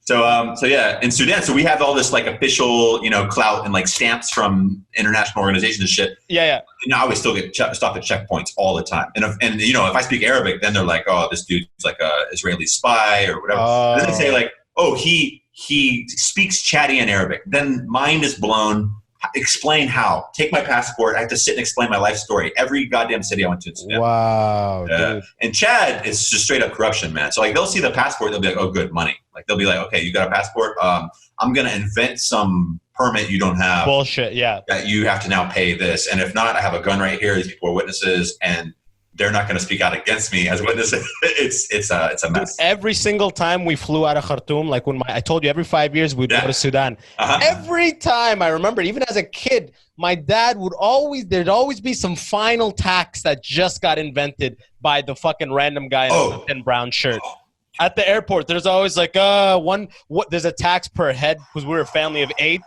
So yeah, in Sudan, so we have all this like official, clout and like stamps from international organizations and shit. Yeah. And I always still get stopped at checkpoints all the time. And if I speak Arabic, then they're like, oh, this dude's like a Israeli spy or whatever. And then they say like, oh, he speaks Chadian Arabic. Then mind is blown. Explain how. Take my passport. I have to sit and explain my life story. Every goddamn city I went to in Sudan. Wow. Dude. And Chad is just straight up corruption, man. So like they'll see the passport, they'll be like, oh, good, money. Like they'll be like, okay, you got a passport. I'm gonna invent some permit you don't have. Bullshit. Yeah. That you have to now pay this, and if not, I have a gun right here. These people are witnesses, and they're not going to speak out against me as witnesses. It's a mess. Dude, every single time we flew out of Khartoum, like I told you, every 5 years we'd go to Sudan. Every time I remember, even as a kid, my dad there'd always be some final tax that just got invented by the fucking random guy in a Bentley Brown shirt. At the airport, there's always like there's a tax per head because we're a family of 8.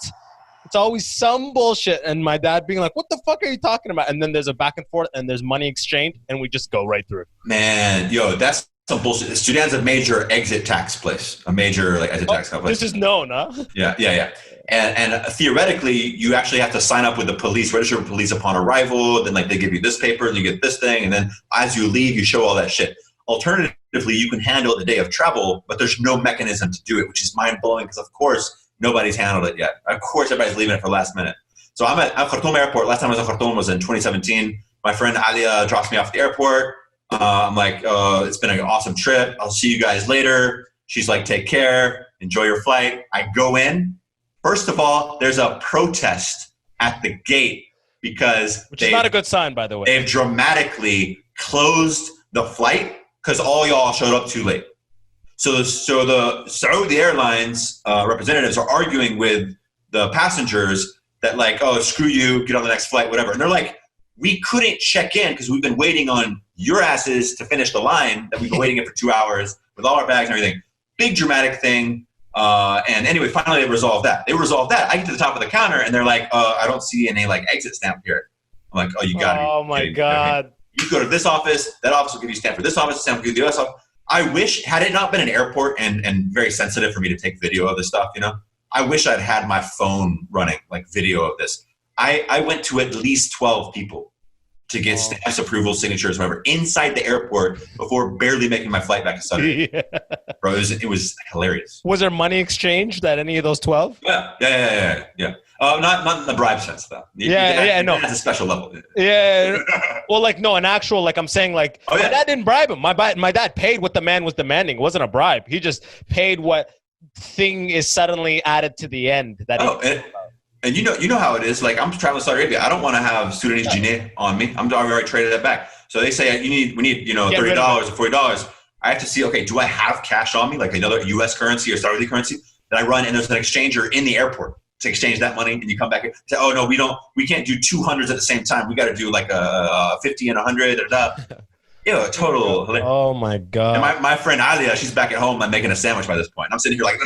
It's always some bullshit, and my dad being like, what the fuck are you talking about? And then there's a back and forth, and there's money exchange, and we just go right through. Man, that's some bullshit. Sudan's a major exit tax place, exit tax place. This is known, huh? Yeah. And theoretically, you actually have to sign up with the police, register with police upon arrival. Then like they give you this paper, and you get this thing, and then as you leave, you show all that shit. Alternatively, you can handle it the day of travel, but there's no mechanism to do it, which is mind-blowing because, of course, nobody's handled it yet. Of course, everybody's leaving it for last minute. So I'm at Khartoum Airport. Last time I was at Khartoum was in 2017. My friend Alia drops me off at the airport. I'm like, it's been an awesome trip. I'll see you guys later. She's like, take care. Enjoy your flight. I go in. First of all, there's a protest at the gate because which is not a good sign, by the way. They've dramatically closed the flight because all y'all showed up too late. So the Saudi Airlines representatives are arguing with the passengers that like, oh, screw you, get on the next flight, whatever. And they're like, we couldn't check in because we've been waiting on your asses to finish the line that we've been waiting in for 2 hours with all our bags and everything. Big dramatic thing. And anyway, finally they resolved that. I get to the top of the counter and they're like, I don't see any like exit stamp here. I'm like, oh, you got it. Oh my God. You go to this office, that office will give you a stamp for this office, stamp for the other office. I wish, had it not been an airport and very sensitive for me to take video of this stuff, I wish I'd had my phone running, like video of this. I went to at least 12 people to get stamps, approval, signatures, whatever, inside the airport before barely making my flight back to Saudi. Yeah. Bro, it was hilarious. Was there money exchanged at any of those 12? Yeah. Not in the bribe sense, though. No. That's a special level. Yeah. Well, like, no, an actual, like, I'm saying, like, my dad didn't bribe him. My dad paid what the man was demanding. It wasn't a bribe. He just paid what thing is suddenly added to the end. And you know how it is. Like, I'm traveling to Saudi Arabia. I don't want to have Sudanese dinar on me. I'm already traded that back. So they say we need $30 or $40. I have to see, okay, do I have cash on me, like another U.S. currency or Saudi currency that I run, and there's an exchanger in the airport to exchange that money, and you come back and say, oh no, we can't do 200s at the same time. We got to do like a 50 and 100. A total. Oh my God. And my friend Alia, she's back at home. I'm making a sandwich by this point. I'm sitting here like,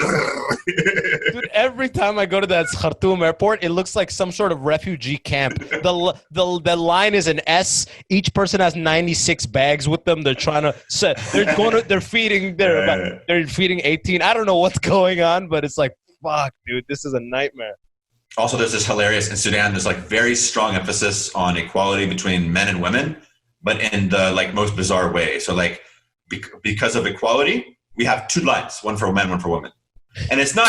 dude, every time I go to that Khartoum Airport, it looks like some sort of refugee camp. The line is an S. Each person has 96 bags with them. They're trying to they're feeding 18. I don't know what's going on, but it's like, fuck, dude, this is a nightmare. Also, there's this hilarious in Sudan. There's like very strong emphasis on equality between men and women, but in the like most bizarre way. So like because of equality, we have two lines, one for men, one for women. And it's not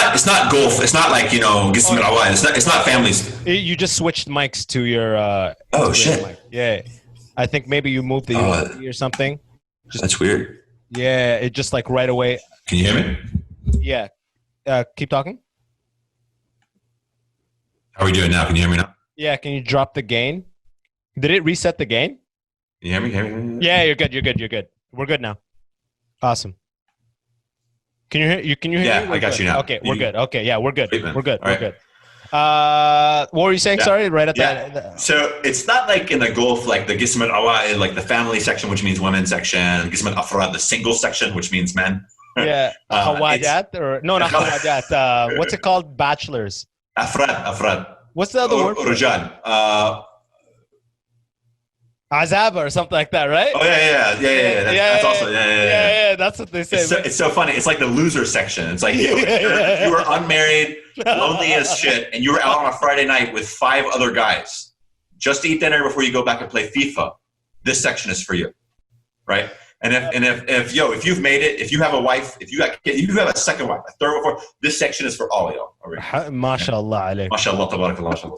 golf. It's not like, it's not families. You just switched mics to your shit. Mic. Yeah. I think maybe you moved the USB or something. That's weird. Yeah, it just like right away. Can you hear me? Yeah. Keep talking. How are we doing now? Can you hear me now? Yeah, can you drop the gain? Did it reset the gain? You hear me? Yeah, you're good. We're good now. Awesome. Can you hear me? Yeah, I got you now. Okay, we're good. Okay, yeah, we're good. We're good. All We're good. What were you saying? Yeah. Sorry, right at that. So it's not like in the Gulf, like the Qism al-Awa'il, like the family section, which means women section, Qism al-Afrad, the single section, which means men. Yeah, Khawajat or no, not Khawajat. What's it called? Bachelors. Afrad. What's the other word? Rujal. Azaba or something like that, right? Oh yeah. That's also That's what they say. It's so funny. It's like the loser section. It's like you were unmarried, lonely as shit, and you were out on a Friday night with 5 other guys just to eat dinner before you go back and play FIFA. This section is for you, right? And if you've made it, if you have a wife, if you got kids, if you have a second wife, a third, or fourth, this section is for all of y'all. MashaAllah alayk. MashaAllah, tabarakallah, mashallah.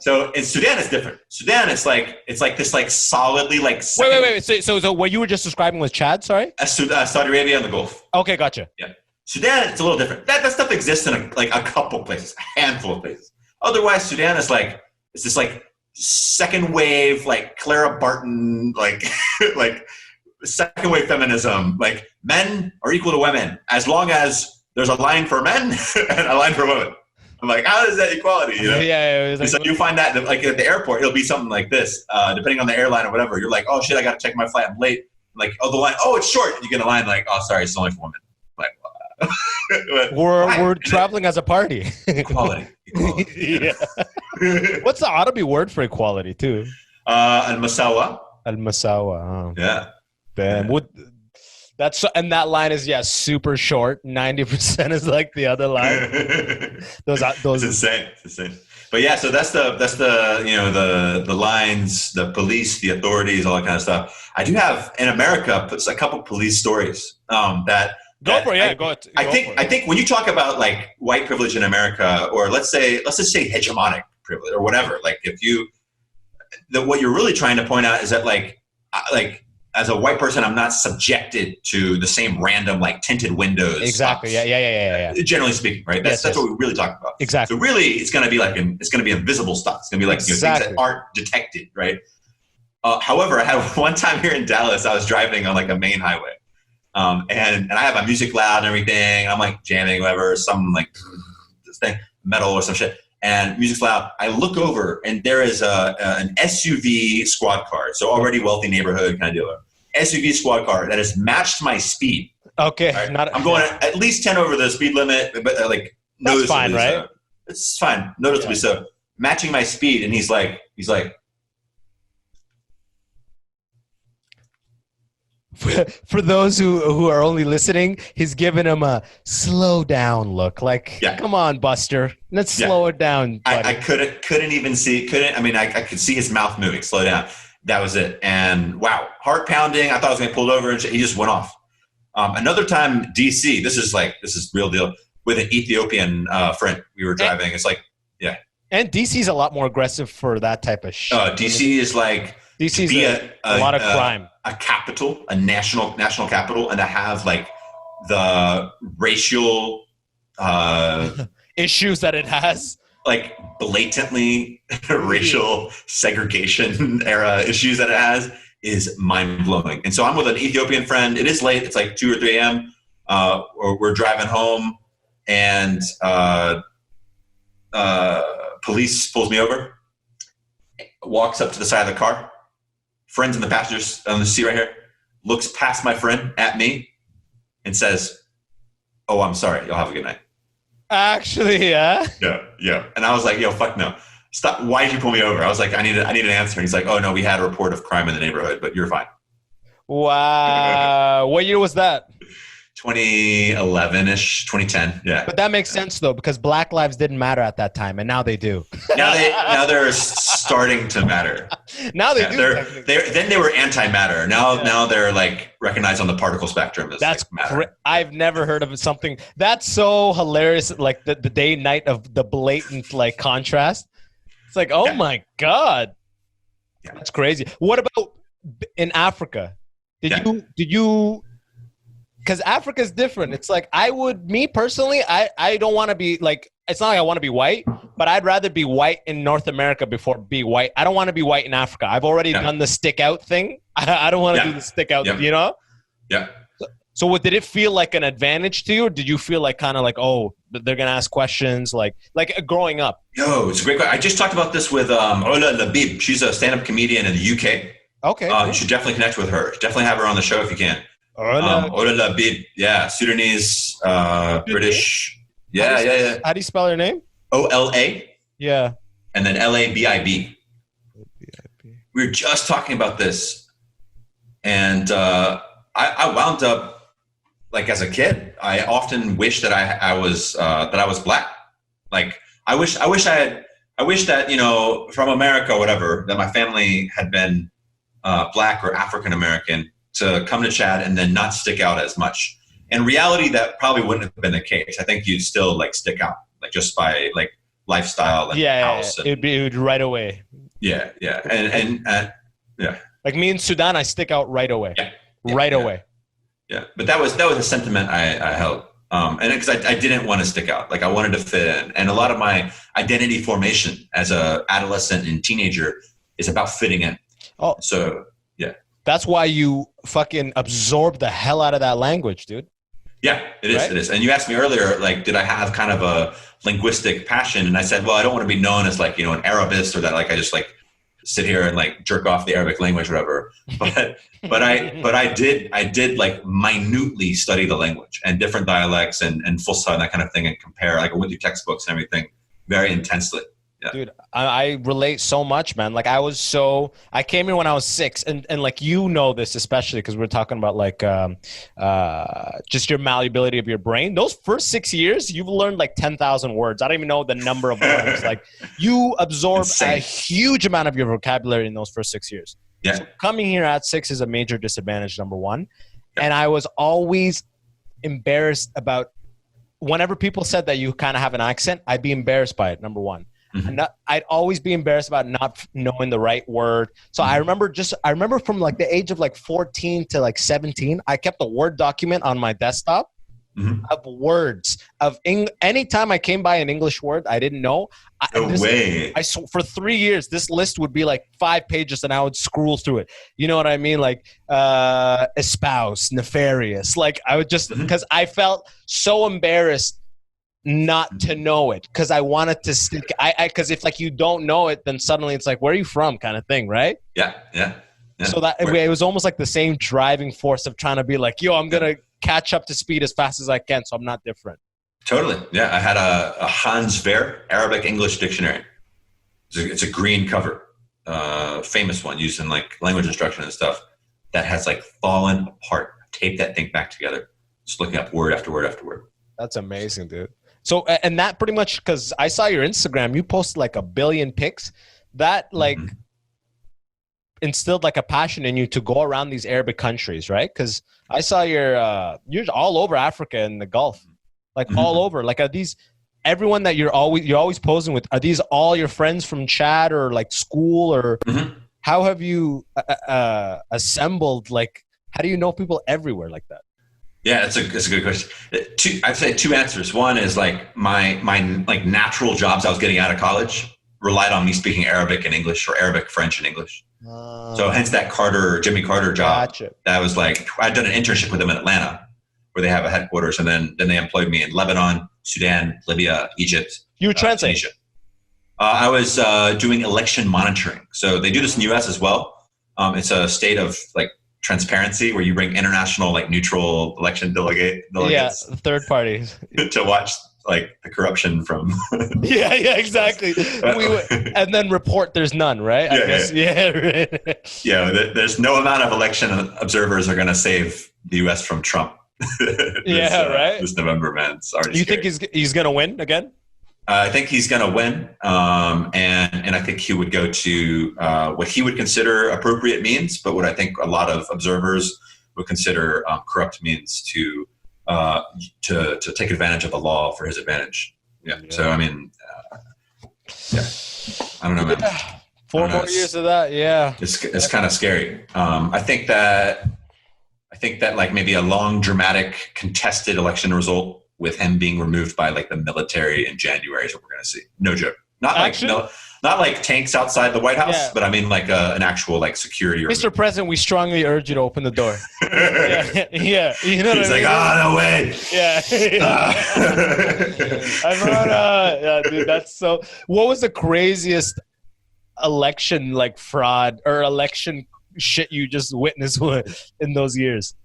So in Sudan, it's different. Sudan, it's like this like solidly like. Wait. So what you were just describing was Chad? Sorry. Saudi Arabia and the Gulf. Okay, gotcha. Yeah. Sudan, it's a little different. That stuff exists in a couple places, a handful of places. Otherwise, Sudan is like it's this like second wave like Clara Barton like like second wave feminism. Like men are equal to women as long as there's a line for men and a line for women. I'm like, how is that equality? You know? Yeah. So you find that like at the airport, it'll be something like this, depending on the airline or whatever. You're like, oh shit, I got to check my flight. I'm late. Like, oh, the line, oh, it's short. You get a line like, oh, sorry, it's only for women. Like, we're traveling as a party. Equality. Yeah. What's the Arabic word for equality too? Al-Masawa. Al-Masawa. Yeah. Damn. And that line is super short. 90% is like the other line. Those. It's insane. It's insane. But yeah, so that's the the lines, the police, the authorities, all that kind of stuff. I do have in America a couple police stories that. Go for it. I think when you talk about like white privilege in America, or let's just say hegemonic privilege or whatever, like what you're really trying to point out is that like as a white person, I'm not subjected to the same random like tinted windows. Exactly. Stuff. Yeah. Generally speaking, right? That's what we really talk about. Exactly. So really, it's going to be like it's going to be invisible stuff. It's going to be like things that aren't detected, right? However, I had one time here in Dallas, I was driving on like a main highway. And I have my music loud and everything. I'm like jamming, whatever, some like this thing, metal or some shit. And music's loud. I look over and there is an SUV squad car. So already wealthy neighborhood kind of dealer. SUV squad car that has matched my speed. Okay. Right? I'm going at least 10 over the speed limit, but like that's fine, right? It's fine. Noticeably so. Matching my speed. And he's like, for those who are only listening, he's giving him a slow down look. Like, come on, Buster, let's slow it down. I couldn't even see. I mean, I could see his mouth moving. Slow down. That was it. And wow, heart pounding. I thought I was going to get pulled over, and he just went off. Another time, DC. This is real deal. With an Ethiopian friend, we were driving. It's like, yeah. And DC's a lot more aggressive for that type of shit. DC is like DC's a lot of crime. A capital, a national capital, and to have like the racial issues that it has, like blatantly racial segregation era issues that it has, is mind blowing. And so I'm with an Ethiopian friend. It is late. It's like 2 or 3 a.m. We're driving home, and police pulls me over, walks up to the side of the car. Friend's in the passenger's on the seat right here, looks past my friend at me and says, "Oh, I'm sorry. You'll have a good night." Actually, yeah. Yeah. And I was like, "Yo, fuck no. Stop. Why did you pull me over?" I was like, I need an answer. And he's like, "Oh no, we had a report of crime in the neighborhood, but you're fine." Wow. What year was that? 2011-ish, 2010. Yeah. But that makes sense though, because Black lives didn't matter at that time, and now they do. now they're starting to matter. Now they do. Then they were antimatter. Now they're like recognized on the particle spectrum as that's like matter. I've never heard of something that's so hilarious. Like the day and night of the blatant like contrast. It's like, oh my God, that's crazy. What about in Africa? Did you? Because Africa is different. It's like me personally, I don't want to be like, it's not like I want to be white, but I'd rather be white in North America before be white. I don't want to be white in Africa. I've already done the stick out thing. I don't want to do the stick out, you know? Yeah. So did it feel like an advantage to you? Or did you feel like kind of like, oh, they're going to ask questions like growing up? Yo, it's a great question. I just talked about this with Ola Labib. She's a stand-up comedian in the UK. Okay. Cool. You should definitely connect with her. Definitely have her on the show if you can. Ola Labib, Sudanese, British. Yeah. How do you spell her name? Ola. Yeah. And then Labib. We were just talking about this, and I wound up like as a kid. I often wish that I was black. Like I wish that, you know, from America or whatever, that my family had been black or African American, to come to Chad and then not stick out as much. In reality, that probably wouldn't have been the case. I think you'd still like stick out, like just by like lifestyle and house. And, it'd be right away. Yeah. And like me in Sudan, I stick out right away. Right away. Yeah. But that was a sentiment I held. And because I didn't want to stick out, like I wanted to fit in. And a lot of my identity formation as a adolescent and teenager is about fitting in. Oh, so yeah. That's why you fucking absorb the hell out of that language, dude. Yeah, it is. Right? It is. And you asked me earlier, like, did I have kind of a linguistic passion? And I said, well, I don't want to be known as like, you know, an Arabist, or that like I just like sit here and like jerk off the Arabic language or whatever. But I did like minutely study the language and different dialects and Fusha and that kind of thing, and compare. Like I went through textbooks and everything very intensely. Yeah. Dude, I relate so much, man. Like I came here when I was 6, and like, you know this, especially because we're talking about like just your malleability of your brain. Those first 6 years, you've learned like 10,000 words. I don't even know the number of words. Like you absorb a huge amount of your vocabulary in those first 6 years. Yeah. So coming here at 6 is a major disadvantage, number one. Yeah. And I was always embarrassed about whenever people said that you kind of have an accent, I'd be embarrassed by it, number one. Mm-hmm. I'd always be embarrassed about not knowing the right word. So I remember from like the age of like 14 to like 17, I kept a Word document on my desktop of words of anytime I came by an English word I didn't know. For 3 years, this list would be like 5 pages and I would scroll through it. You know what I mean? Like espouse, nefarious. Like I would just, because I felt so embarrassed not to know it, because I wanted to stick. Because if like you don't know it, then suddenly it's like, where are you from, kind of thing, right? Yeah. So that it was almost like the same driving force of trying to be like, yo, I'm gonna catch up to speed as fast as I can, so I'm not different. Totally. Yeah, I had a Hans Ver Arabic English dictionary. It's a green cover, famous one used in like language instruction and stuff, that has like fallen apart. Tape that thing back together, just looking up word after word after word. That's amazing, dude. So, and that pretty much, because I saw your Instagram, you posted like 1 billion pics. That like instilled like a passion in you to go around these Arabic countries, right? Because I saw you're all over Africa and the Gulf, like all over. Like, are these everyone that you're always posing with? Are these all your friends from Chad or like school, or how have you assembled? Like, how do you know people everywhere like that? Yeah, it's a good question. I'd say two answers. One is like my like natural jobs I was getting out of college relied on me speaking Arabic and English, or Arabic, French, and English. So hence that Jimmy Carter job. Gotcha. That was like, I'd done an internship with them in Atlanta, where they have a headquarters, and then they employed me in Lebanon, Sudan, Libya, Egypt. You were translating? I was doing election monitoring. So they do this in the US as well. It's a state of like transparency where you bring international, like neutral election delegates. Yeah, third parties. To watch like the corruption from. yeah, exactly. And then report there's none, right? There's no amount of election observers are going to save the US from Trump. This November, man. It's already scary. Think he's going to win again? I think he's going to win, and I think he would go to what he would consider appropriate means, but what I think a lot of observers would consider corrupt means to take advantage of the law for his advantage. Yeah. So I mean, I don't know, man. 4 more years of that. Yeah. It's kind of scary. I think that like maybe a long, dramatic, contested election result with him being removed by like the military in January is what we're going to see. No joke. Not like tanks outside the White House, but I mean like an actual like security. Mr. President, we strongly urge you to open the door. yeah. You know He's like, no way. Yeah. I've heard, dude, that's so. What was the craziest election like fraud or election shit you just witnessed in those years?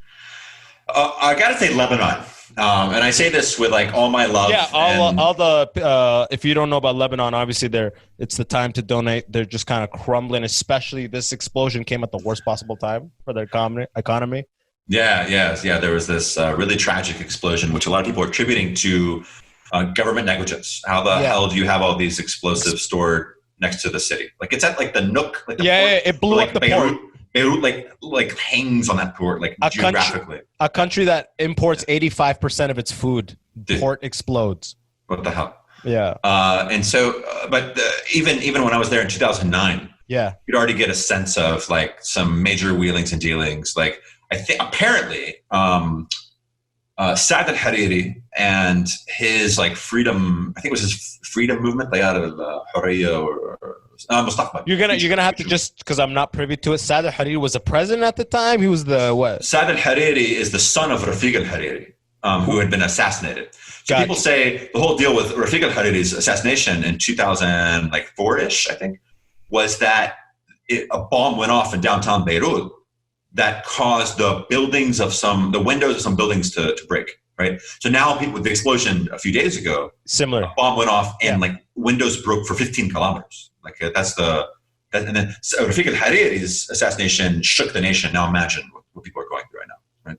I gotta say Lebanon. And I say this with like all my love. Yeah, all the if you don't know about Lebanon, obviously it's the time to donate. They're just kind of crumbling, especially this explosion came at the worst possible time for their economy. Yeah. There was this really tragic explosion, which a lot of people are attributing to government negligence. How the hell do you have all these explosives stored next to the city? Like it's at like the nook. Like the port, it blew up the port. Beirut like hangs on that port, like geographically. A country that imports 85% of its food, port explodes. What the hell? Yeah. And so, but even when I was there in 2009, you'd already get a sense of like some major wheelings and dealings. Like I think apparently, Saad al-Hariri and his like freedom, I think it was his freedom movement, like out of Hurriya or Mustafa. You're gonna have to just, because I'm not privy to it. Saad al-Hariri was a president at the time. He was the what? Saad al-Hariri is the son of Rafiq al-Hariri, who had been assassinated. So people say the whole deal with Rafiq al-Hariri's assassination in 2004-ish, I think, was that a bomb went off in downtown Beirut that caused the windows of some buildings to break. Right. So now with the explosion a few days ago, similar, a bomb went off and like windows broke for 15 kilometers. Like and then Rafiq al-Hariri's assassination shook the nation. Now imagine what people are going through right now. Right.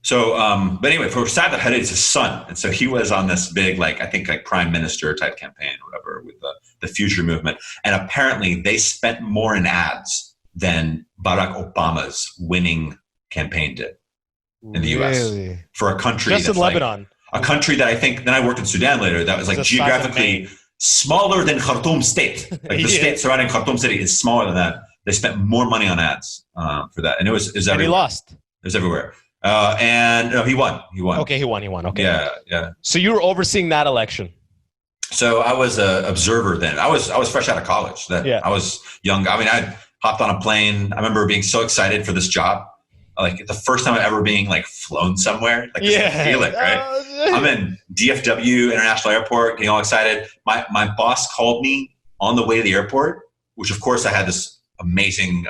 So, but anyway, for Saad al-Hariri, it's his son. And so he was on this big, like, I think like prime minister type campaign or whatever with the Future movement. And apparently they spent more in ads than Barack Obama's winning campaign did in the US for a country just in Lebanon. A country that I think, then I worked in Sudan later, that was like geographically smaller than Khartoum state. Like the state surrounding Khartoum city is smaller than that. They spent more money on ads for that. And it was everywhere. And he lost. It was everywhere. And no, he won. Okay, he won. Okay. Yeah. So you were overseeing that election. So I was an observer then. I was fresh out of college. I was young. I mean, I hopped on a plane. I remember being so excited for this job. Like the first time ever being like flown somewhere, like this feeling, right? I'm in DFW International Airport, getting all excited. My boss called me on the way to the airport, which of course I had this amazing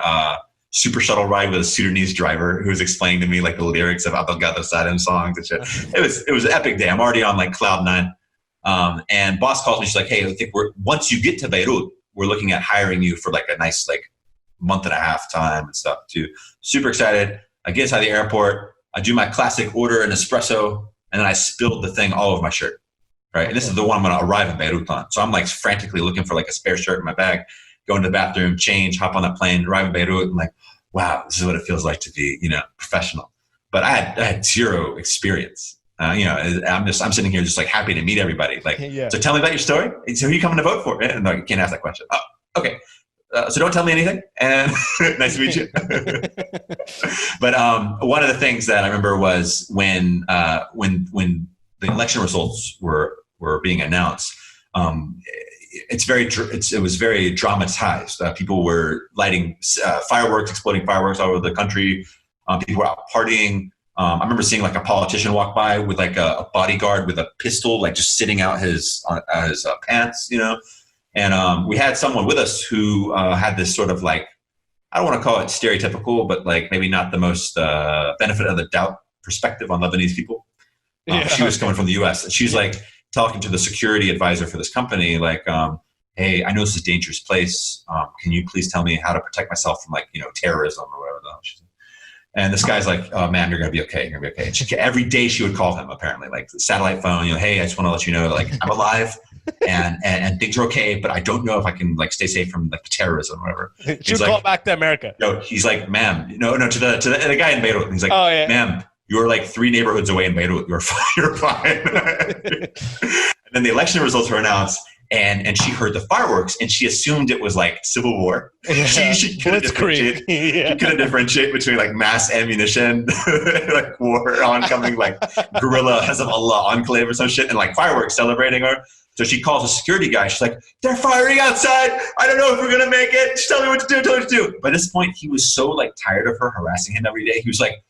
super shuttle ride with a Sudanese driver who was explaining to me like the lyrics of Abdel Ghadar Saddam songs and shit. It was an epic day. I'm already on like cloud nine. And boss calls me. She's like, "Hey, I think once you get to Beirut, we're looking at hiring you for like a nice like month and a half time and stuff too." Super excited. I get inside the airport, I do my classic order an espresso, and then I spilled the thing all over my shirt, right? And this is the one I'm going to arrive in Beirut on. So I'm like frantically looking for like a spare shirt in my bag. go into the bathroom, change, hop on that plane, arrive in Beirut, and like, wow, this is what it feels like to be, professional. But I had zero experience. I'm sitting here just like happy to meet everybody. Like, So tell me about your story. So who are you coming to vote for? No, you can't ask that question. Oh, okay. So don't tell me anything. And nice to meet you. But one of the things that I remember was when the election results were being announced. It was very dramatized. People were lighting fireworks, exploding fireworks all over the country. People were out partying. I remember seeing like a politician walk by with like a bodyguard with a pistol, like just sitting out his pants, And we had someone with us who had this sort of like, I don't want to call it stereotypical, but like maybe not the most benefit of the doubt perspective on Lebanese people. She was coming from the U.S. and she's like talking to the security advisor for this company, like, hey, I know this is a dangerous place. Can you please tell me how to protect myself from like, terrorism or whatever the hell she's saying. And this guy's like, oh, ma'am, you're going to be okay. You're going to be okay. And every day she would call him, apparently, like the satellite phone, hey, I just want to let you know, like, I'm alive and things are okay, but I don't know if I can like stay safe from like terrorism or whatever. She'll call back to America. No, he's like, ma'am, no, to the guy in Beirut. He's like, oh, yeah. Ma'am, you're like 3 neighborhoods away in Beirut. You're fine. You're fine. And then the election results were announced. And she heard the fireworks and she assumed it was like civil war. Yeah. She couldn't differentiate. She couldn't differentiate between like mass ammunition, like war oncoming, like guerrilla Hezbollah enclave or some shit, and like fireworks celebrating her. So she calls a security guy. She's like, they're firing outside. I don't know if we're gonna make it. Just tell me what to do. Tell me what to do. By this point, he was so like tired of her harassing him every day. He was like,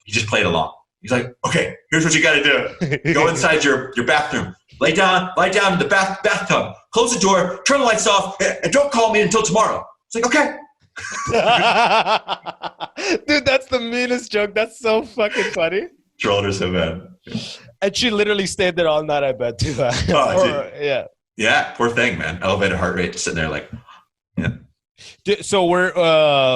he just played along. He's like, okay, here's what you got to do. Go inside your bathroom. Lay down in the bathtub. Close the door. Turn the lights off. And don't call me until tomorrow. It's like, okay. Dude, that's the meanest joke. That's so fucking funny. Trolled her so bad. And she literally stayed there all night, I bet, too. Yeah. Yeah, poor thing, man. Elevated heart rate, just sitting there like, yeah. So we're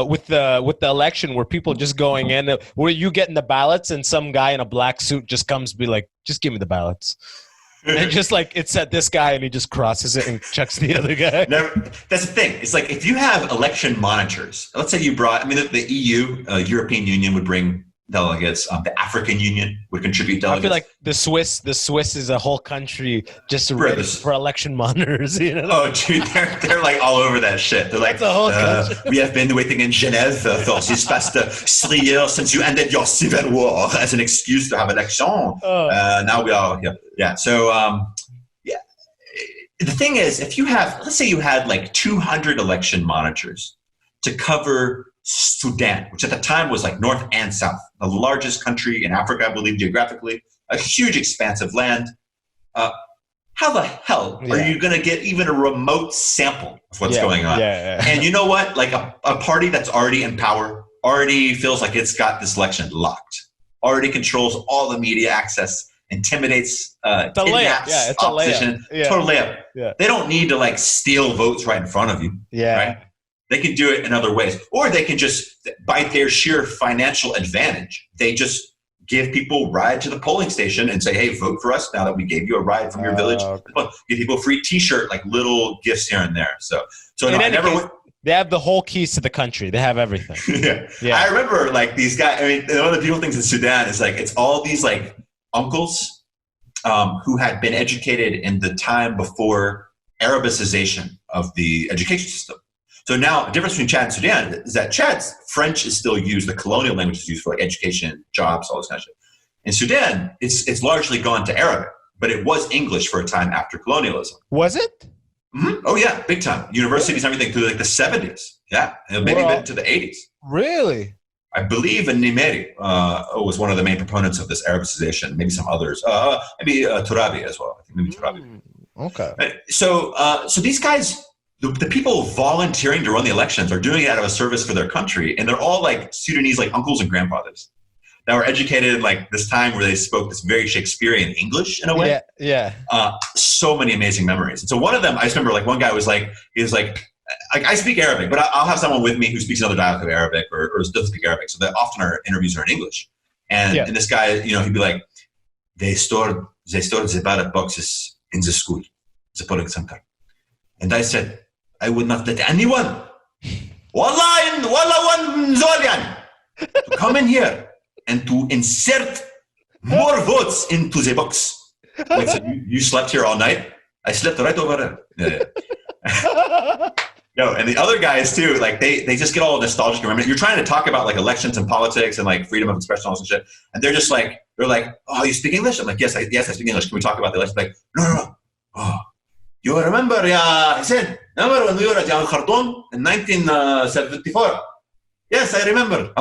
with the election, were people just going in? Were you getting the ballots and some guy in a black suit just comes be like, just give me the ballots? And just like it said this guy and he just crosses it and checks the other guy. That's the thing. It's like if you have election monitors, let's say you brought, the EU, European Union would bring delegates. The African Union would contribute delegates. I feel like the Swiss is a whole country just ready for election monitors. Oh, dude, they're like all over that shit. They're like, we have been waiting in Genève for these past 3 years since you ended your civil war as an excuse to have election. Now we are here. Yeah. So, the thing is, if you have, let's say you had like 200 election monitors to cover Sudan, which at the time was like north and south, the largest country in Africa, I believe, geographically, a huge expansive land. How the hell are you going to get even a remote sample of what's going on? And you know what? Like a party that's already in power already feels like it's got this election locked, already controls all the media access, intimidates, kidnaps opposition. Total layup. Yeah. They don't need to like steal votes right in front of you. Yeah. Right? They can do it in other ways, or they can just, by their sheer financial advantage, they just give people a ride to the polling station and say, hey, vote for us now that we gave you a ride from your village. Okay. Give people a free T-shirt, like little gifts here and there. So no, I never went. They have the whole keys to the country. They have everything. Yeah. I remember like these guys. I mean, one of the beautiful things in Sudan is like it's all these like uncles who had been educated in the time before Arabicization of the education system. So now the difference between Chad and Sudan is that Chad's French is still used, the colonial language is used for like education, jobs, all this kind of shit. In Sudan, it's largely gone to Arabic, but it was English for a time after colonialism. Was it? Mm-hmm. Oh yeah, big time. Universities and everything through like the 70s. Yeah, and maybe even to the 80s. Really? I believe Nimeri was one of the main proponents of this Arabicization. Maybe some others. Maybe Turabi as well. I think maybe Turabi. Okay. So these guys. The people volunteering to run the elections are doing it out of a service for their country, and they're all like Sudanese, like uncles and grandfathers that were educated in like this time where they spoke this very Shakespearean English in a way. Yeah. So many amazing memories. And so one of them, I just remember like one guy was like, I speak Arabic, but I'll have someone with me who speaks another dialect of Arabic or doesn't speak Arabic. So that often our interviews are in English. And this guy, he'd be like, they stored the ballot boxes in the school, the polling center. And I said, I would not let anyone, wallah one Zolian, to come in here and to insert more votes into the box. Wait, so you slept here all night? I slept right over there. Yeah. No, and the other guys too, like they just get all nostalgic. Remember, you're trying to talk about like elections and politics and like freedom of expression, all this shit, and they're just like, oh, you speak English? I'm like, yes, I speak English. Can we talk about the election? Like, no. Oh, you remember, Hussein? Remember when we were at Khartoum in 1974? Yes, I remember.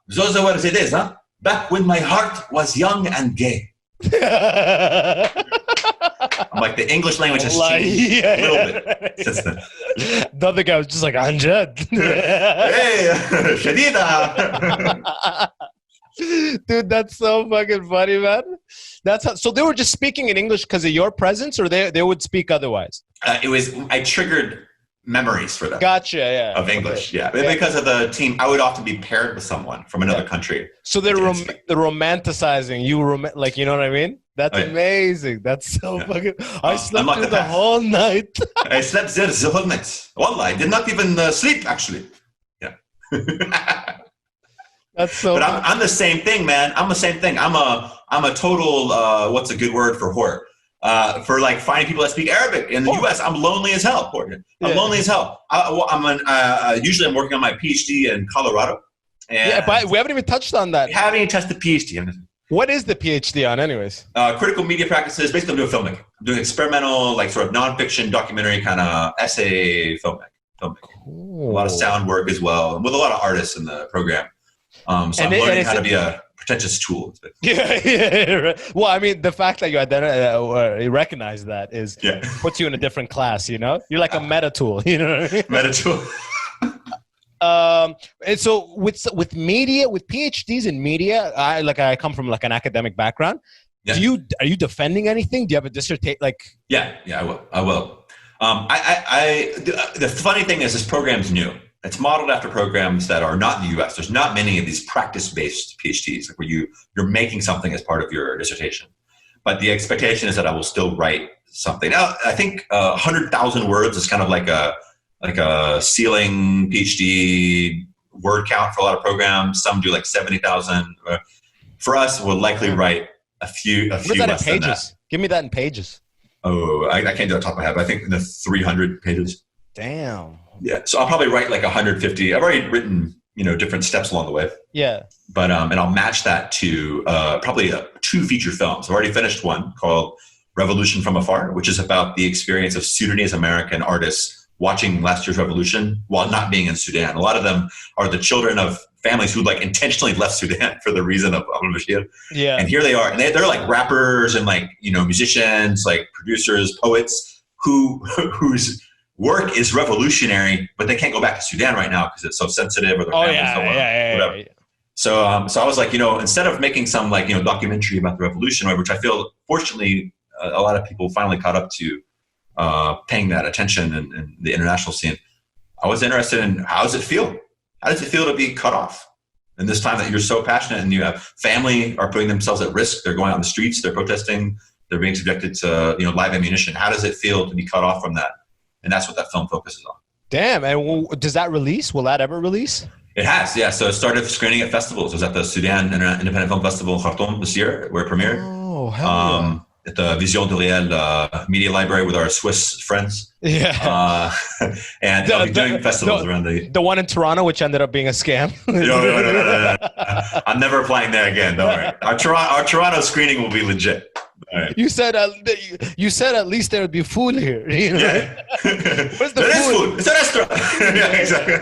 Those were the days, huh? Back when my heart was young and gay. I'm like, the English language has changed a little bit since then. The other guy was just like, Anjad. Hey, Shadida. Dude, that's so fucking funny, man. So they were just speaking in English because of your presence, or they would speak otherwise? I triggered memories for them. Gotcha, yeah. Of English, okay. Yeah. Because of the team, I would often be paired with someone from another country. So they're romanticizing you, like, you know what I mean? That's amazing. That's so fucking... I slept through the whole night. I slept there the whole night. Wallah, I did not even sleep, actually. Yeah. That's so... But I'm the same thing, man. I'm the same thing. I'm a total, what's a good word for whore? For like finding people that speak Arabic in the U.S. I'm lonely as hell. I'm lonely as hell. Usually I'm working on my PhD in Colorado. And but we haven't even touched on that. We haven't even touched the PhD. What is the PhD on, anyways? Critical media practices. Basically, I'm doing filmmaking. I'm doing experimental, like sort of nonfiction, documentary kind of essay filmmaking. Cool. A lot of sound work as well, with a lot of artists in the program. So I'm learning how to be a pretentious tool. Yeah. Right. Well, I mean, the fact that you recognize that puts you in a different class. You know, you're like a meta tool. You know what I mean? Meta tool. And so with media, with PhDs in media, I come from like an academic background. Yeah. Are you defending anything? Do you have a dissertation? Yeah, I will. The funny thing is, this program's new. It's modeled after programs that are not in the U.S. There's not many of these practice-based PhDs, like where you're making something as part of your dissertation. But the expectation is that I will still write something. Now, I think 100,000 words is kind of like a ceiling PhD word count for a lot of programs. Some do like 70,000. For us, we'll likely write a few less than that. Give me that in pages. Oh, I can't do it off the top of my head, but I think in the 300 pages. Damn. Yeah, so I'll probably write like 150. I've already written, different steps along the way. Yeah. But and I'll match that to probably 2 feature films. I've already finished one called Revolution from Afar, which is about the experience of Sudanese American artists watching last year's revolution while not being in Sudan. A lot of them are the children of families who like intentionally left Sudan for the reason of al-Bashir. Yeah. And here they are, and they're like rappers and like musicians, like producers, poets whose work is revolutionary, but they can't go back to Sudan right now because it's so sensitive, or their families don't want whatever. Yeah. So I was like, instead of making some like documentary about the revolution, which I feel fortunately a lot of people finally caught up to paying that attention in the international scene, I was interested in how does it feel? How does it feel to be cut off? And this time that you're so passionate and you have family are putting themselves at risk, they're going out on the streets, they're protesting, they're being subjected to live ammunition. How does it feel to be cut off from that? And that's what that film focuses on. Damn. And does that release? Will that ever release? It has, yeah. So it started screening at festivals. It was at the Sudan Independent Film Festival in Khartoum this year, where it premiered. Oh, hell yeah. At the Vision de Réel Media Library with our Swiss friends. Yeah. And I'll be doing festivals around the one in Toronto, which ended up being a scam. No. I'm never applying there again. Don't worry. Our Toronto screening will be legit. Right. You said at least there would be food here. Yeah. Where's the there food? Is food. It's a restaurant. Yeah, exactly.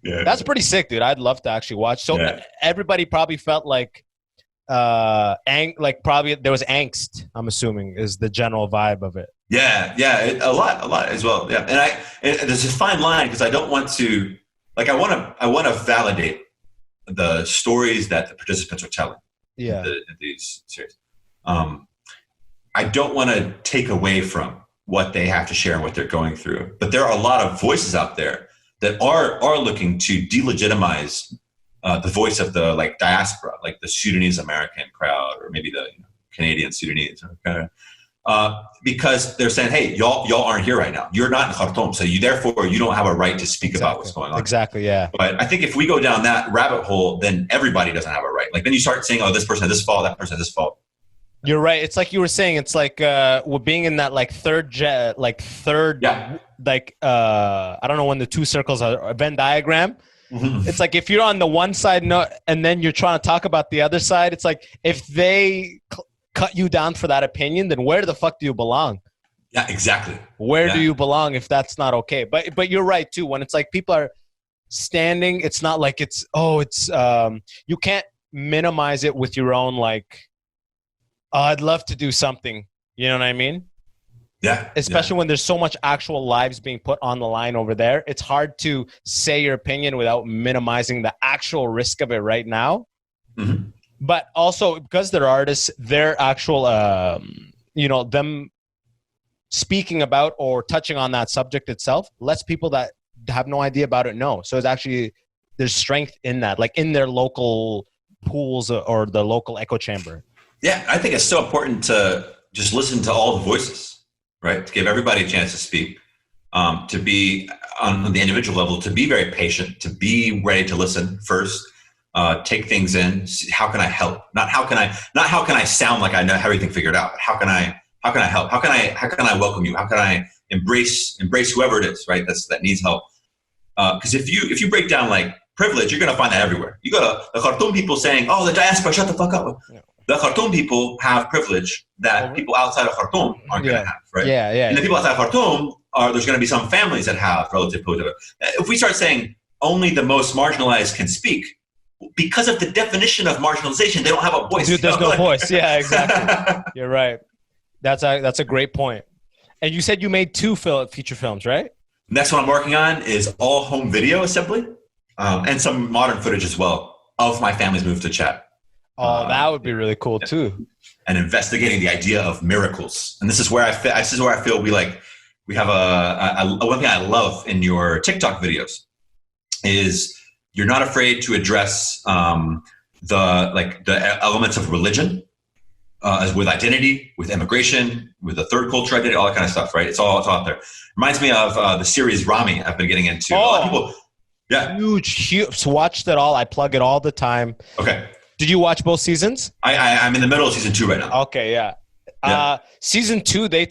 Yeah. That's pretty sick, dude. I'd love to actually watch. So everybody probably felt like probably there was angst, I'm assuming, is the general vibe of it. Yeah, a lot as well. Yeah, and there's a fine line because I don't want to, like, I want to validate the stories that the participants are telling. Yeah, in these series. I don't want to take away from what they have to share and what they're going through, but there are a lot of voices out there that are looking to delegitimize the voice of the like diaspora, like the Sudanese American crowd, or maybe the Canadian Sudanese. because they're saying, hey, y'all aren't here right now. You're not in Khartoum, so therefore you don't have a right to speak about what's going on. Exactly, yeah. But I think if we go down that rabbit hole, then everybody doesn't have a right. Like then you start saying, oh, this person has this fault, that person has this fault. You're right. It's like you were saying. It's like we're being in that like third, I don't know when the two circles are a Venn diagram. Mm-hmm. It's like if you're on the one side and then you're trying to talk about the other side, it's like if they cut you down for that opinion, then where the fuck do you belong? Yeah, exactly. Where do you belong if that's not okay? But you're right too. When it's like people are standing, it's not like you can't minimize it with your own like, I'd love to do something. You know what I mean? Yeah. Especially when there's so much actual lives being put on the line over there. It's hard to say your opinion without minimizing the actual risk of it right now. Mm-hmm. But also because they're artists, their actual, them speaking about or touching on that subject itself lets people that have no idea about it know. So it's actually, there's strength in that, like in their local pools or the local echo chamber. Yeah, I think it's so important to just listen to all the voices, right? To give everybody a chance to speak, to be on the individual level, to be very patient, to be ready to listen first, take things in. See, how can I help? Not how can I sound like I know everything figured out. But how can I help? How can I welcome you? How can I embrace whoever it is, right? That needs help. Because if you break down like privilege, you're gonna find that everywhere. You go to the Khartoum people saying, "Oh, the diaspora, shut the fuck up." Yeah. The Khartoum people have privilege that people outside of Khartoum aren't going to have, right? Yeah. And the people outside of Khartoum there's going to be some families that have relative privilege. If we start saying only the most marginalized can speak, because of the definition of marginalization, they don't have a voice. Dude, there's no voice. Yeah, exactly. You're right. That's a great point. And you said you made 2 feature films, right? Next one I'm working on is all home video assembly and some modern footage as well of my family's move to Chad. Oh, that would be really cool too. And investigating the idea of miracles. And this is where I feel we have one thing I love in your TikTok videos is you're not afraid to address the elements of religion as with identity, with immigration, with the third culture identity, all that kind of stuff, right? It's all out there. Reminds me of the series Rami I've been getting into. A lot of people, yeah. Huge. Watched it all. I plug it all the time. Okay. Did you watch both seasons? I'm in the middle of season 2 right now. Okay, yeah. Season 2, they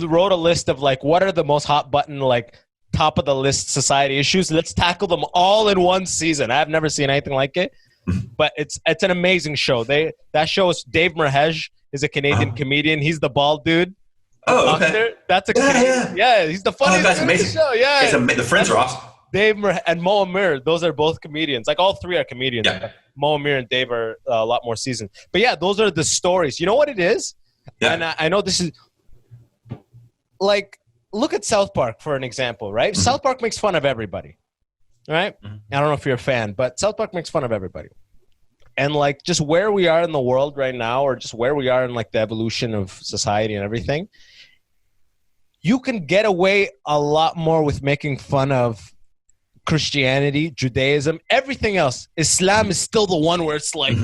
wrote a list of like what are the most hot button like top of the list society issues. Let's tackle them all in one season. I've never seen anything like it, but it's an amazing show. That show is Dave Merhej is a Canadian comedian. He's the bald dude. Oh, okay. That's a Canadian. Yeah, he's the funniest that's amazing. In the show. Yeah, the friends are awesome. Dave and Mo Amir, those are both comedians. Like all 3 are comedians. Yeah. Mo Amir and Dave are a lot more seasoned. But yeah, those are the stories. You know what it is? Yeah. And I know this is like, look at South Park for an example, right? Mm-hmm. South Park makes fun of everybody, right? Mm-hmm. I don't know if you're a fan, but South Park makes fun of everybody. And like just where we are in the world right now, or just where we are in like the evolution of society and everything, you can get away a lot more with making fun of Christianity, Judaism, everything else. Islam is still the one where it's like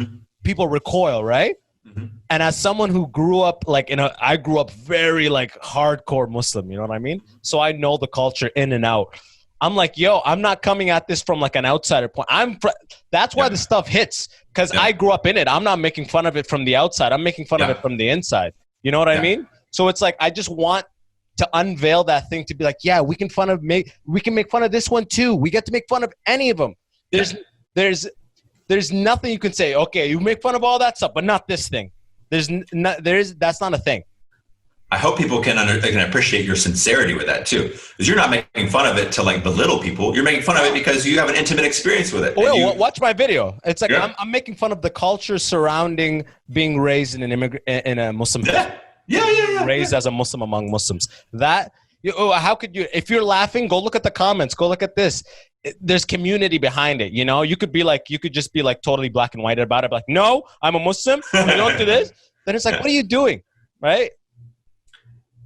people recoil, right? Mm-hmm. And as someone who grew up like I grew up very like hardcore Muslim, you know what I mean? So I know the culture in and out. I'm like, yo, I'm not coming at this from like an outsider point. That's why the stuff hits, because I grew up in it. I'm not making fun of it from the outside. I'm making fun of it from the inside. You know what I mean? So it's like I just want to unveil that thing, to be like, yeah, we can make fun of this one too. We get to make fun of any of them. There's nothing you can say, okay, you make fun of all that stuff, but not this thing. That's not a thing. I hope people can appreciate your sincerity with that too, because you're not making fun of it to like belittle people. You're making fun of it because you have an intimate experience with it. Watch my video. It's like I'm making fun of the culture surrounding being raised in a Muslim. Raised as a Muslim among Muslims. How could you, if you're laughing, go look at the comments, go look at this. There's community behind it. You know, you could just be like totally black and white about it. Like, no, I'm a Muslim. I don't do this. Then it's like, what are you doing? Right?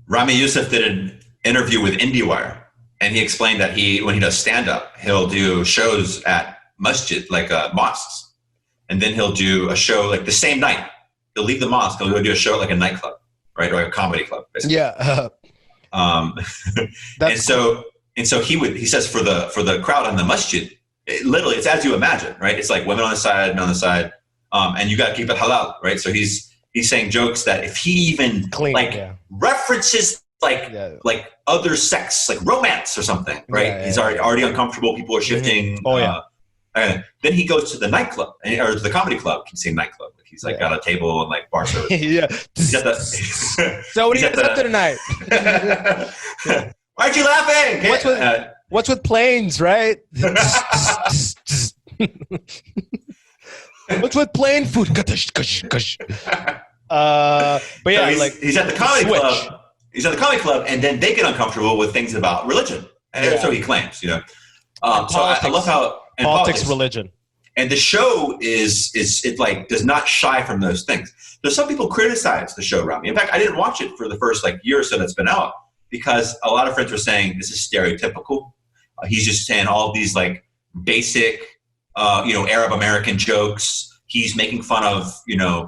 Rami Youssef did an interview with IndieWire, and he explained that when he does stand-up, he'll do shows at masjid, like mosques. And then he'll do a show like the same night. He'll leave the mosque, he'll go do a show at like a nightclub. right? Or like a comedy club, basically. Yeah. And so he says for the crowd on the masjid, literally it's as you imagine, right? It's like women on the side, men on the side, and you got to keep it halal, right? So he's saying jokes that if he even references like other sex, like romance or something, right? He's already uncomfortable. People are shifting. Then he goes to the nightclub or to the comedy club. I keep saying nightclub. Like he's like got a table and like bar service. So what are you guys up to tonight? Why aren't you laughing? What's with planes, right? What's with plane food? But yeah, so he's at the comedy club. He's at the comedy club, and then they get uncomfortable with things about religion, and so he claims, So I love how politics, religion, and the show is like does not shy from those things. There's some people criticize the show, Rami. In fact, I didn't watch it for the first year or so that's been out because a lot of friends were saying this is stereotypical. He's just saying all these basic, Arab American jokes. He's making fun of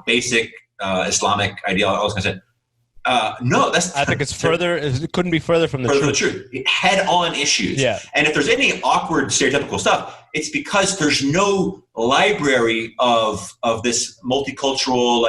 basic Islamic ideology, all those kinds of. No, I think it's further. It couldn't be further from the truth. Head-on issues. Yeah. And if there's any awkward, stereotypical stuff, it's because there's no library of this multicultural,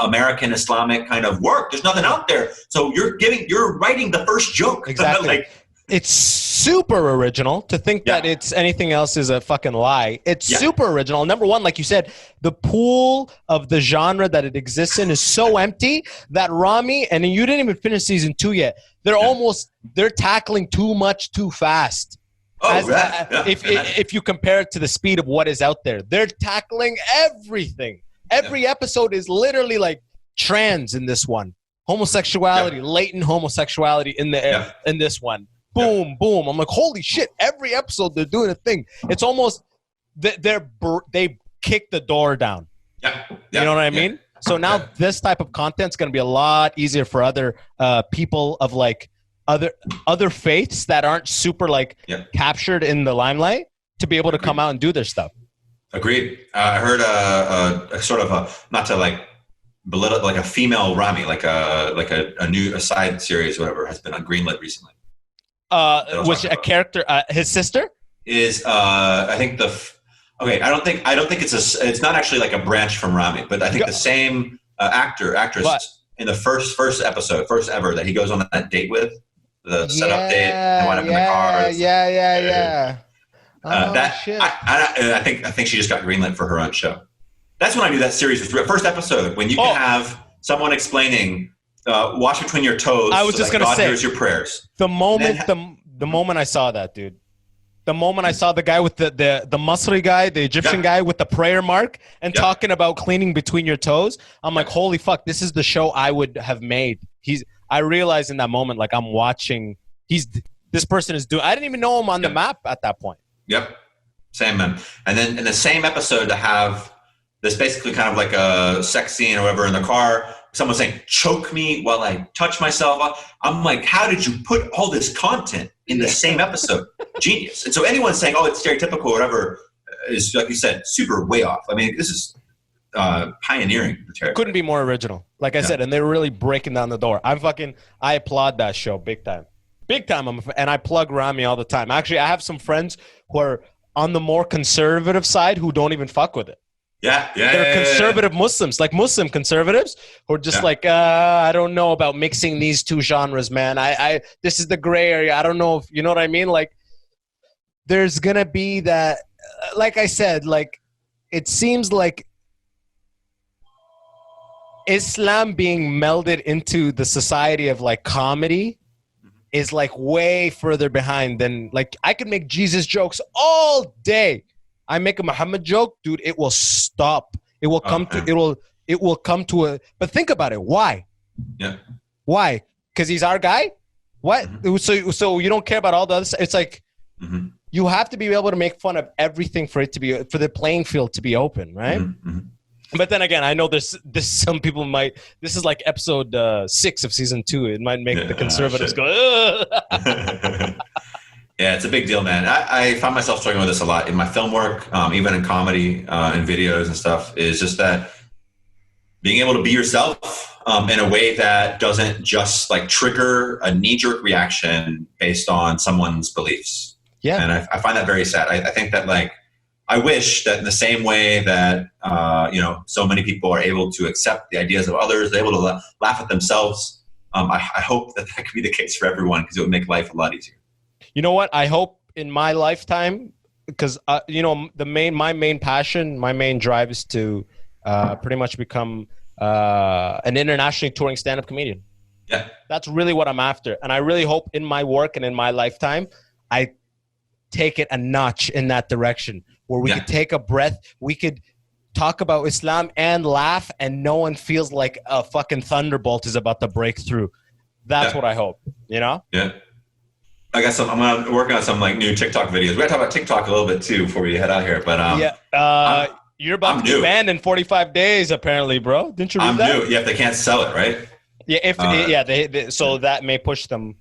American Islamic kind of work. There's nothing out there. So you're writing the first joke. Exactly. It's super original. To think that it's anything else is a fucking lie. It's super original. Number one, like you said, the pool of the genre that it exists in is so empty that Rami, and you didn't even finish season 2 yet, they're tackling too much too fast. If you compare it to the speed of what is out there, they're tackling everything. Every episode is literally like trans in this one, homosexuality, latent homosexuality in this one. Boom, boom. I'm like, holy shit! Every episode they're doing a thing. It's almost they kick the door down. You know what I mean? So now this type of content is going to be a lot easier for other people of other faiths that aren't super captured in the limelight to be able to come out and do their stuff. Agreed. I heard a sort of not to belittle a female Rami, a new side series or whatever has been on greenlit recently. Which a character, his sister is I think I don't think it's not actually a branch from Rami, but I think the same actress in the first episode, first ever that he goes on that date with, the setup date and went up in the car. Shit. I think she just got greenlit for her own show. That's when I knew that series was first episode when you can have someone explaining. Wash between your toes. I was just gonna say, here's your prayers. The moment I saw that, dude, the moment I saw the guy with the Masri guy, the Egyptian guy with the prayer mark, and talking about cleaning between your toes, I'm like, holy fuck, this is the show I would have made. I realized in that moment, I'm watching. This person is doing. I didn't even know him on the map at that point. Yep, same man. And then in the same episode to have this basically kind of like a sex scene or whatever in the car. Someone saying, choke me while I touch myself. I'm like, how did you put all this content in the same episode? Genius. And so anyone saying, oh, it's stereotypical or whatever is, like you said, super way off. I mean, this is pioneering the territory. Couldn't be more original. Like I said, and they're really breaking down the door. I applaud that show big time. Big time. And I plug Rami all the time. Actually, I have some friends who are on the more conservative side who don't even fuck with it. They're conservative Muslims, like Muslim conservatives, who are just I don't know about mixing these two genres, man. I this is the gray area. I don't know if you know what I mean. There's gonna be that. Like I said, it seems like Islam being melded into the society of comedy is way further behind than I could make Jesus jokes all day. I make a Muhammad joke, dude, it will stop. It will come to but think about it. Why? Yeah. Why? Because he's our guy? What? Mm-hmm. So you don't care about all the other stuff? It's you have to be able to make fun of everything for the playing field to be open, right? Mm-hmm. But then again, I know there's some people might. This is episode 6 of season 2. It might make the conservatives go. Yeah, it's a big deal, man. I find myself struggling with this a lot in my film work, even in comedy and videos and stuff, is just that being able to be yourself in a way that doesn't just like trigger a knee-jerk reaction based on someone's beliefs. Yeah. And I find that very sad. I think that like, I wish that in the same way that, so many people are able to accept the ideas of others, they're able to laugh at themselves. I hope that could be the case for everyone, because it would make life a lot easier. You know what? I hope in my lifetime, because, my main passion, my main drive is to pretty much become an internationally touring stand-up comedian. Yeah. That's really what I'm after. And I really hope in my work and in my lifetime, I take it a notch in that direction, where we could take a breath, we could talk about Islam and laugh, and no one feels like a fucking thunderbolt is about to break through. That's what I hope, Yeah. I got I'm working on some like new TikTok videos. We got to talk about TikTok a little bit too before we head out here. But you're about to be banned in 45 days, apparently, bro. Didn't you read that? I'm new. Yeah, if they can't sell it, right? Yeah, they so that may push them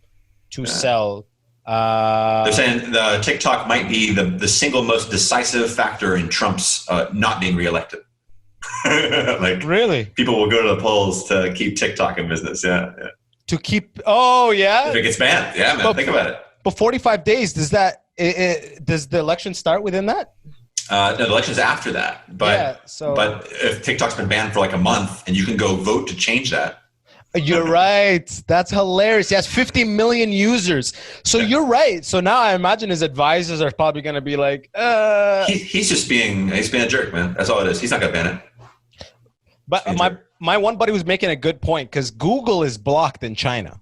to sell. They're saying the TikTok might be the single most decisive factor in Trump's not being reelected. Like, really? People will go to the polls to keep TikTok in business. Yeah. To keep, if it gets banned. Yeah, man, think about it. But 45 days, does the election start within that? No, the election's after that. But but if TikTok's been banned for like a month and you can go vote to change that. You're right. That's hilarious. He has 50 million users. So you're right. So now I imagine his advisors are probably going to be like, he's being a jerk, man. That's all it is. He's not going to ban it. But my one buddy was making a good point, because Google is blocked in China.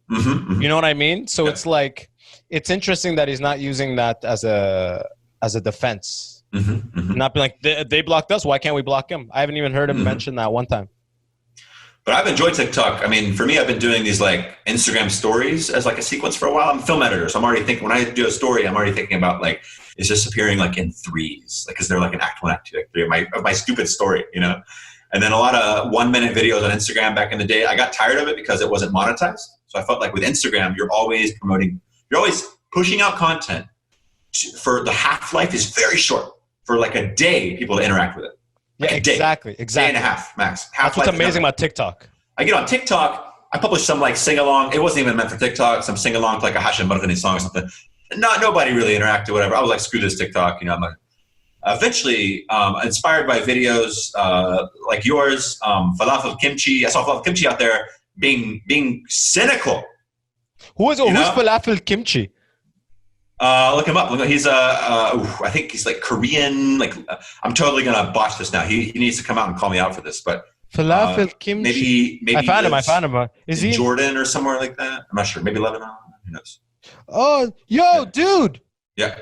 You know what I mean? So it's like, it's interesting that he's not using that as a defense. Not be like, they blocked us, why can't we block him? I haven't even heard him mention that one time. But I've enjoyed TikTok. I mean, for me, I've been doing these like Instagram stories as like a sequence for a while. I'm a film editor, so I'm already thinking, when I do a story, I'm already thinking about like, is this appearing like in threes? Like, is there like an act 1, act 2, act 3 of my stupid story, And then a lot of 1-minute videos on Instagram back in the day. I got tired of it because it wasn't monetized. So I felt like with Instagram, you're always pushing out content for the half-life is very short. For like a day, people to interact with it. Like exactly. Day and a half max. That's what's amazing about TikTok. I get on TikTok, I publish some like sing-along. It wasn't even meant for TikTok. Some sing-along to like a Hashem Barakani song or something. Nobody really interacted, whatever. I was like, screw this TikTok. I'm like, eventually, inspired by videos like yours, falafel kimchi. I saw falafel kimchi out there being cynical. Who's falafel kimchi? Look him up. He's I think he's like Korean. Like, I'm totally gonna botch this now. He needs to come out and call me out for this. But falafel kimchi. Maybe I found him. Is he Jordan or somewhere like that? I'm not sure. Maybe Lebanon. Who knows? Oh, yo, dude. Yeah.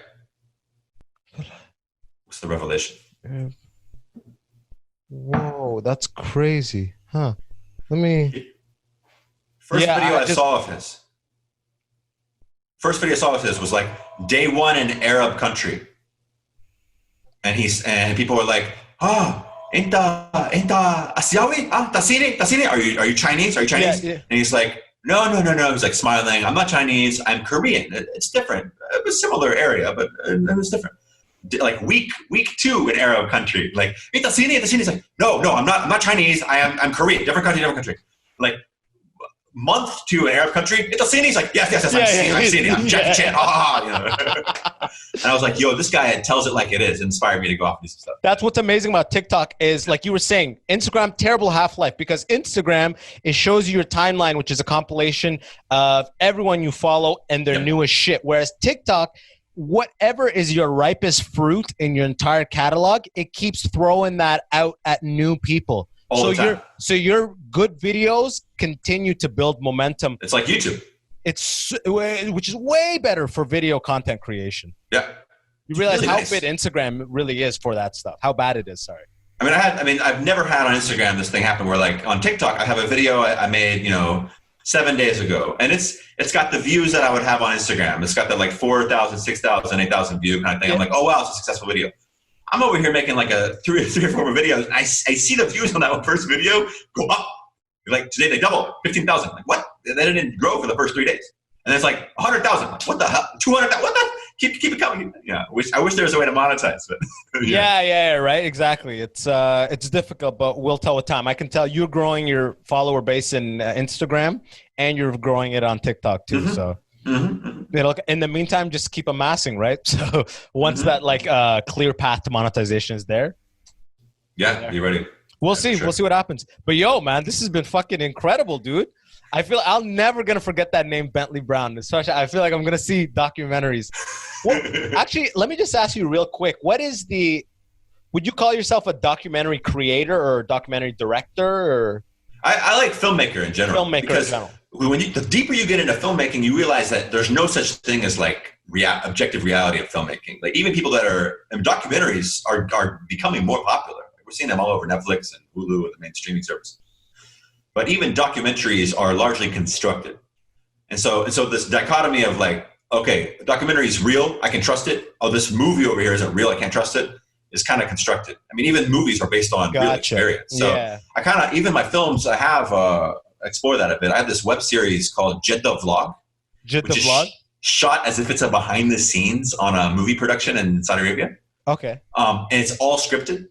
What's the revelation? Whoa, that's crazy, huh? Let me. First video I saw of his was like day 1 in Arab country, and people were like, "Enta Asiawi? Tasini? Are you Chinese? Are you Chinese?" Yeah. And he's like, No. He's like smiling. I'm not Chinese. I'm Korean. It's different. It was similar area, but it was different. Like week 2 in Arab country. Like, Tasini? He's like, No. I'm not Chinese. I'm Korean. Different country. Like, month 2 in Arab country, He's like, yes, I'm Sini. I'm Jackie Chan. And I was like, yo, this guy tells it like it is. It inspired me to go off and do some stuff. That's what's amazing about TikTok is, like you were saying, Instagram, terrible half-life, because Instagram, it shows you your timeline, which is a compilation of everyone you follow and their newest shit. Whereas TikTok, whatever is your ripest fruit in your entire catalog, it keeps throwing that out at new people. So your good videos continue to build momentum. It's like YouTube. Which is way better for video content creation. Yeah. You realize how bad Instagram really is for that stuff. How bad it is, sorry. I've never had on Instagram this thing happen where, like, on TikTok, I have a video I made, 7 days ago, and it's got the views that I would have on Instagram. It's got that like 4,000, 6,000, 8,000 view kind of thing. Yeah. I'm like, oh wow, it's a successful video. I'm over here making like a 3 or 4 more videos, and I see the views on that first video go up. Like, today they doubled, 15,000. Like, what? They didn't grow for the first 3 days. And it's like 100,000. Like, what the hell? 200,000. What the? keep it coming. Yeah, I wish there was a way to monetize it. Yeah, right. Exactly. It's difficult, but we'll tell with time. I can tell you're growing your follower base in Instagram, and you're growing it on TikTok too. Mm-hmm. So, Mm-hmm. in the meantime, just keep amassing, right? So once that clear path to monetization is there, you're ready. We'll see. Sure. We'll see what happens. But yo, man, this has been fucking incredible, dude. I feel I'm never gonna forget that name, Bentley Brown. Especially, I feel like I'm gonna see documentaries. Well, actually, let me just ask you real quick. Would you call yourself a documentary creator or a documentary director? Or I like filmmaker in general. Because the deeper you get into filmmaking, you realize that there's no such thing as like objective reality of filmmaking. Like even people that documentaries are becoming more popular. We're seeing them all over Netflix and Hulu and the main streaming service. But even documentaries are largely constructed. And so this dichotomy of like, okay, a documentary is real, I can trust it. Oh, this movie over here isn't real, I can't trust it, is kind of constructed. I mean, even movies are based on real experience. So I kind of, even my films, I have explore that a bit. I have this web series called Jeddah Vlog. Shot as if it's a behind the scenes on a movie production in Saudi Arabia. Okay. And it's all scripted.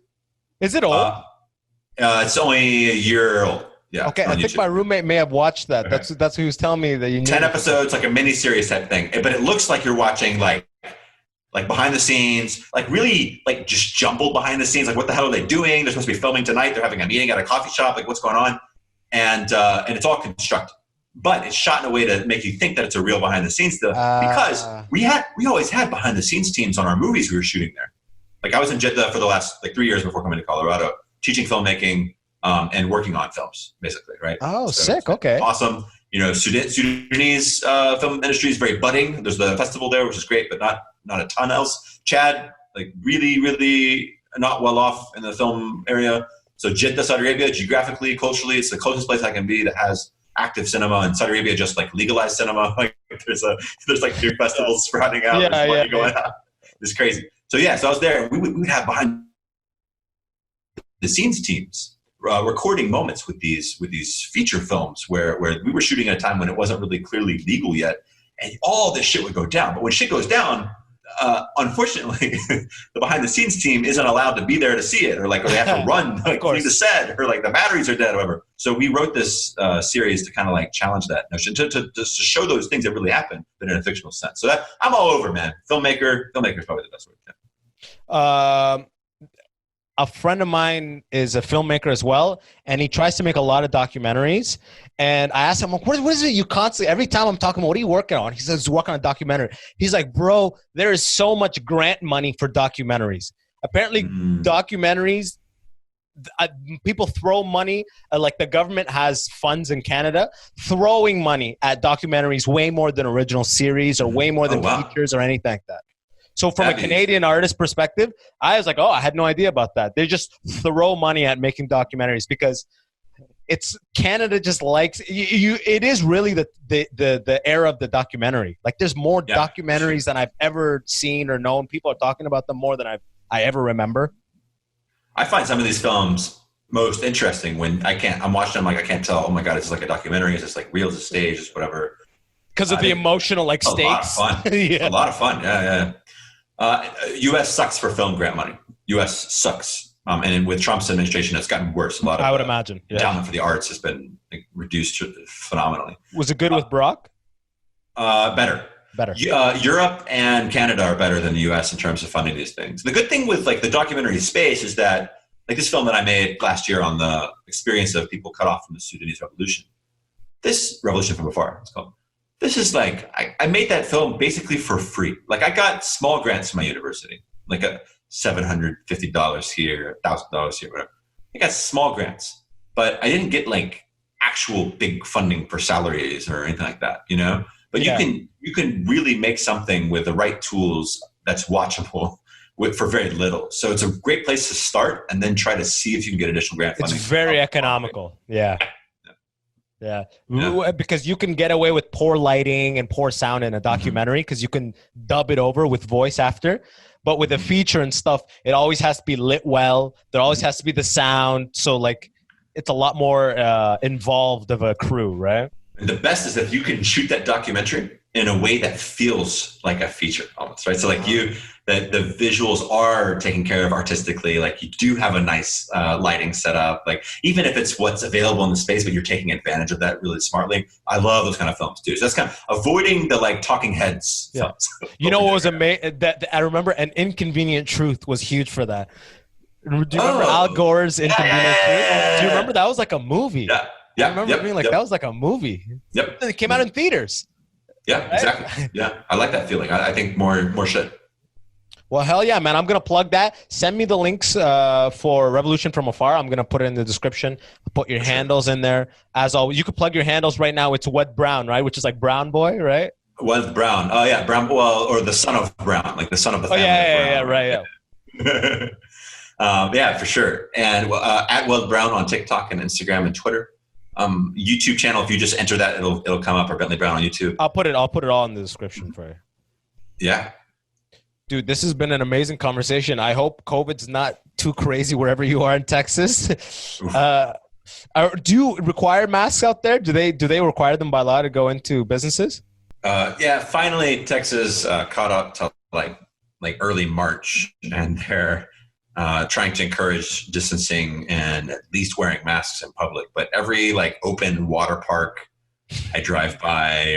Is it old? It's only a year old. Yeah. Okay, I think my roommate may have watched that. Okay. That's who was telling me that you 10 episodes, like a mini series type thing. But it looks like you're watching like behind the scenes, like really like just jumbled behind the scenes. Like what the hell are they doing? They're supposed to be filming tonight. They're having a meeting at a coffee shop. Like what's going on? And it's all constructed. But it's shot in a way to make you think that it's a real behind the scenes stuff. Because we always had behind the scenes teams on our movies we were shooting there. Like I was in Jeddah for the last 3 years before coming to Colorado, teaching filmmaking and working on films, basically, right? Oh, so sick! Okay, awesome. You know, Sudanese film industry is very budding. There's the festival there, which is great, but not a ton else. Chad, like really, really not well off in the film area. So Jeddah, Saudi Arabia, geographically, culturally, it's the closest place I can be that has active cinema. And Saudi Arabia just like legalized cinema. Like there's like beer festivals sprouting out. There's money going on. It's crazy. So I was there. We would have behind the scenes teams recording moments with these feature films where we were shooting at a time when it wasn't really clearly legal yet, and all this shit would go down. But when shit goes down, unfortunately, the behind the scenes team isn't allowed to be there to see it, or they have to run clean the set, or like the batteries are dead, or whatever. So we wrote this series to kind of like challenge that notion, to show those things that really happen, but in a fictional sense. So that I'm all over, man. Filmmaker is probably the best word. A friend of mine is a filmmaker as well, and he tries to make a lot of documentaries. And I asked him, what is it you constantly, every time I'm talking about, what are you working on? He says, he's working on a documentary. He's like, bro, there is so much grant money for documentaries. Apparently, documentaries, people throw money, like the government has funds in Canada, throwing money at documentaries way more than original series or way more than features or anything like that. So from a Canadian artist perspective, I was like, I had no idea about that. They just throw money at making documentaries because Canada just likes you. It is really the era of the documentary. Like there's more documentaries than I've ever seen or known. People are talking about them more than I ever remember. I find some of these films most interesting when I'm watching them, like I can't tell, oh my God, it's like a documentary, it's just like real, it's a stage, it's whatever. Because of the emotional stakes. A lot of fun. A lot of fun. Yeah. U.S. sucks for film grant money. U.S. sucks. And with Trump's administration, it's gotten worse. A lot of I would imagine. endowment for the arts has been reduced phenomenally. Was it good with Barack? Better. Europe and Canada are better than the U.S. in terms of funding these things. The good thing with like the documentary space is that like this film that I made last year on the experience of people cut off from the Sudanese revolution. This revolution from afar, it's called. This is like, I made that film basically for free. Like I got small grants from my university, like a $750 here, $1,000 here, whatever. I got small grants, but I didn't get like actual big funding for salaries or anything like that, you know? But you can really make something with the right tools that's watchable for very little. So it's a great place to start and then try to see if you can get additional grant funding. It's very economical. Yeah. Because you can get away with poor lighting and poor sound in a documentary because you can dub it over with voice after. But with a feature and stuff, it always has to be lit well. There always has to be the sound. So like it's a lot more involved of a crew, right? And the best is that you can shoot that documentary in a way that feels like a feature almost, right? So like the visuals are taken care of artistically. Like you do have a nice lighting setup. Like even if it's what's available in the space, but you're taking advantage of that really smartly. I love those kind of films too. So that's kind of avoiding the like talking heads films. You know what was amazing? That I remember, An Inconvenient Truth was huge for that. Do you remember Al Gore's Inconvenient Truth? Do you remember that was like a movie? Yeah. I remember being like, that was like a movie. Yep. It came out in theaters. Yeah, right? Exactly. Yeah, I like that feeling. I think more shit. Well, hell yeah, man. I'm going to plug that. Send me the links for Revolution from Afar. I'm going to put it in the description. Put your handles in there. As always, you could plug your handles right now. It's Wed Brown, right? Which is like Brown Boy, right? Wed Brown. Oh, yeah. Brown. Well, or the son of Brown, like the son of the family. Yeah, right. Yeah. Yeah, for sure. And at Wed Brown on TikTok and Instagram and Twitter. YouTube channel, if you just enter that, it'll come up, or Bentley Brown on YouTube. I'll put it all in the description for you. Yeah. Dude, this has been an amazing conversation. I hope COVID's not too crazy wherever you are in Texas. Do you require masks out there? Do they require them by law to go into businesses? Yeah, finally Texas caught up to like early March, and they're trying to encourage distancing and at least wearing masks in public. But every like open water park I drive by,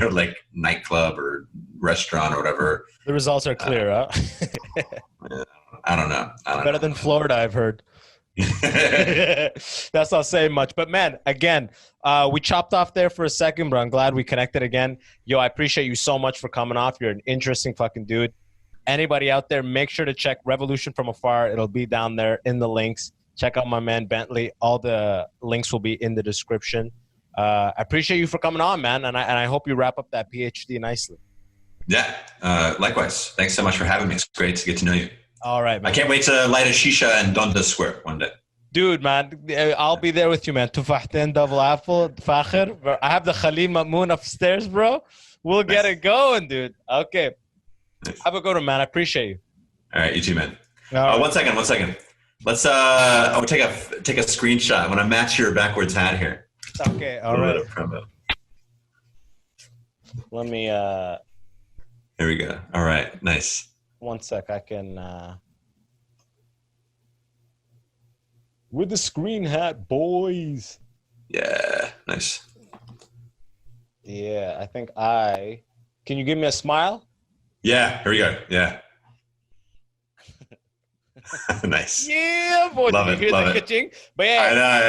or like nightclub or restaurant or whatever, the results are clear, huh? I don't know. Better than Florida, I've heard. That's not saying much. But man, again, we chopped off there for a second, but I'm glad we connected again. Yo, I appreciate you so much for coming off. You're an interesting fucking dude. Anybody out there, make sure to check Revolution from Afar. It'll be down there in the links. Check out my man Bentley. All the links will be in the description. I appreciate you for coming on, man, and I hope you wrap up that PhD nicely. Yeah, likewise. Thanks so much for having me. It's great to get to know you. All right, man. I can't wait to light a shisha in Dundas Square one day. Dude, man, I'll be there with you, man. Tufahtin, double apple, fakhir. I have the Khalil Mamoon upstairs, bro. We'll get it going, dude. Okay. Nice. Have a good one, man. I appreciate you. All right, you too, man. Right. One second. Let's take a screenshot. I want to match your backwards hat here. Okay, all right. Let me Here we go. All right, nice. One sec, I can with the screen hat, boys. Yeah, nice. Yeah, I think can you give me a smile? Yeah, here we go. Yeah. Nice. Yeah, boy. Love Did you it. hear Love the it. ka-ching? But yeah. I know,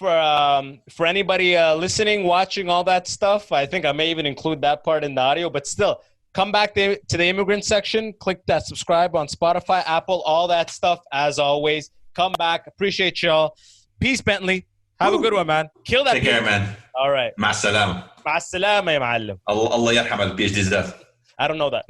yeah. For anybody listening, watching, all that stuff, I think I may even include that part in the audio. But still, come back to the Immigrant section. Click that subscribe on Spotify, Apple, all that stuff. As always, come back. Appreciate y'all. Peace, Bentley. Have a good one, man. Kill that. Take care, man. All right. مع السلامة. مع السلامة يا معلم. الله يرحم الPhD زاف. I don't know that.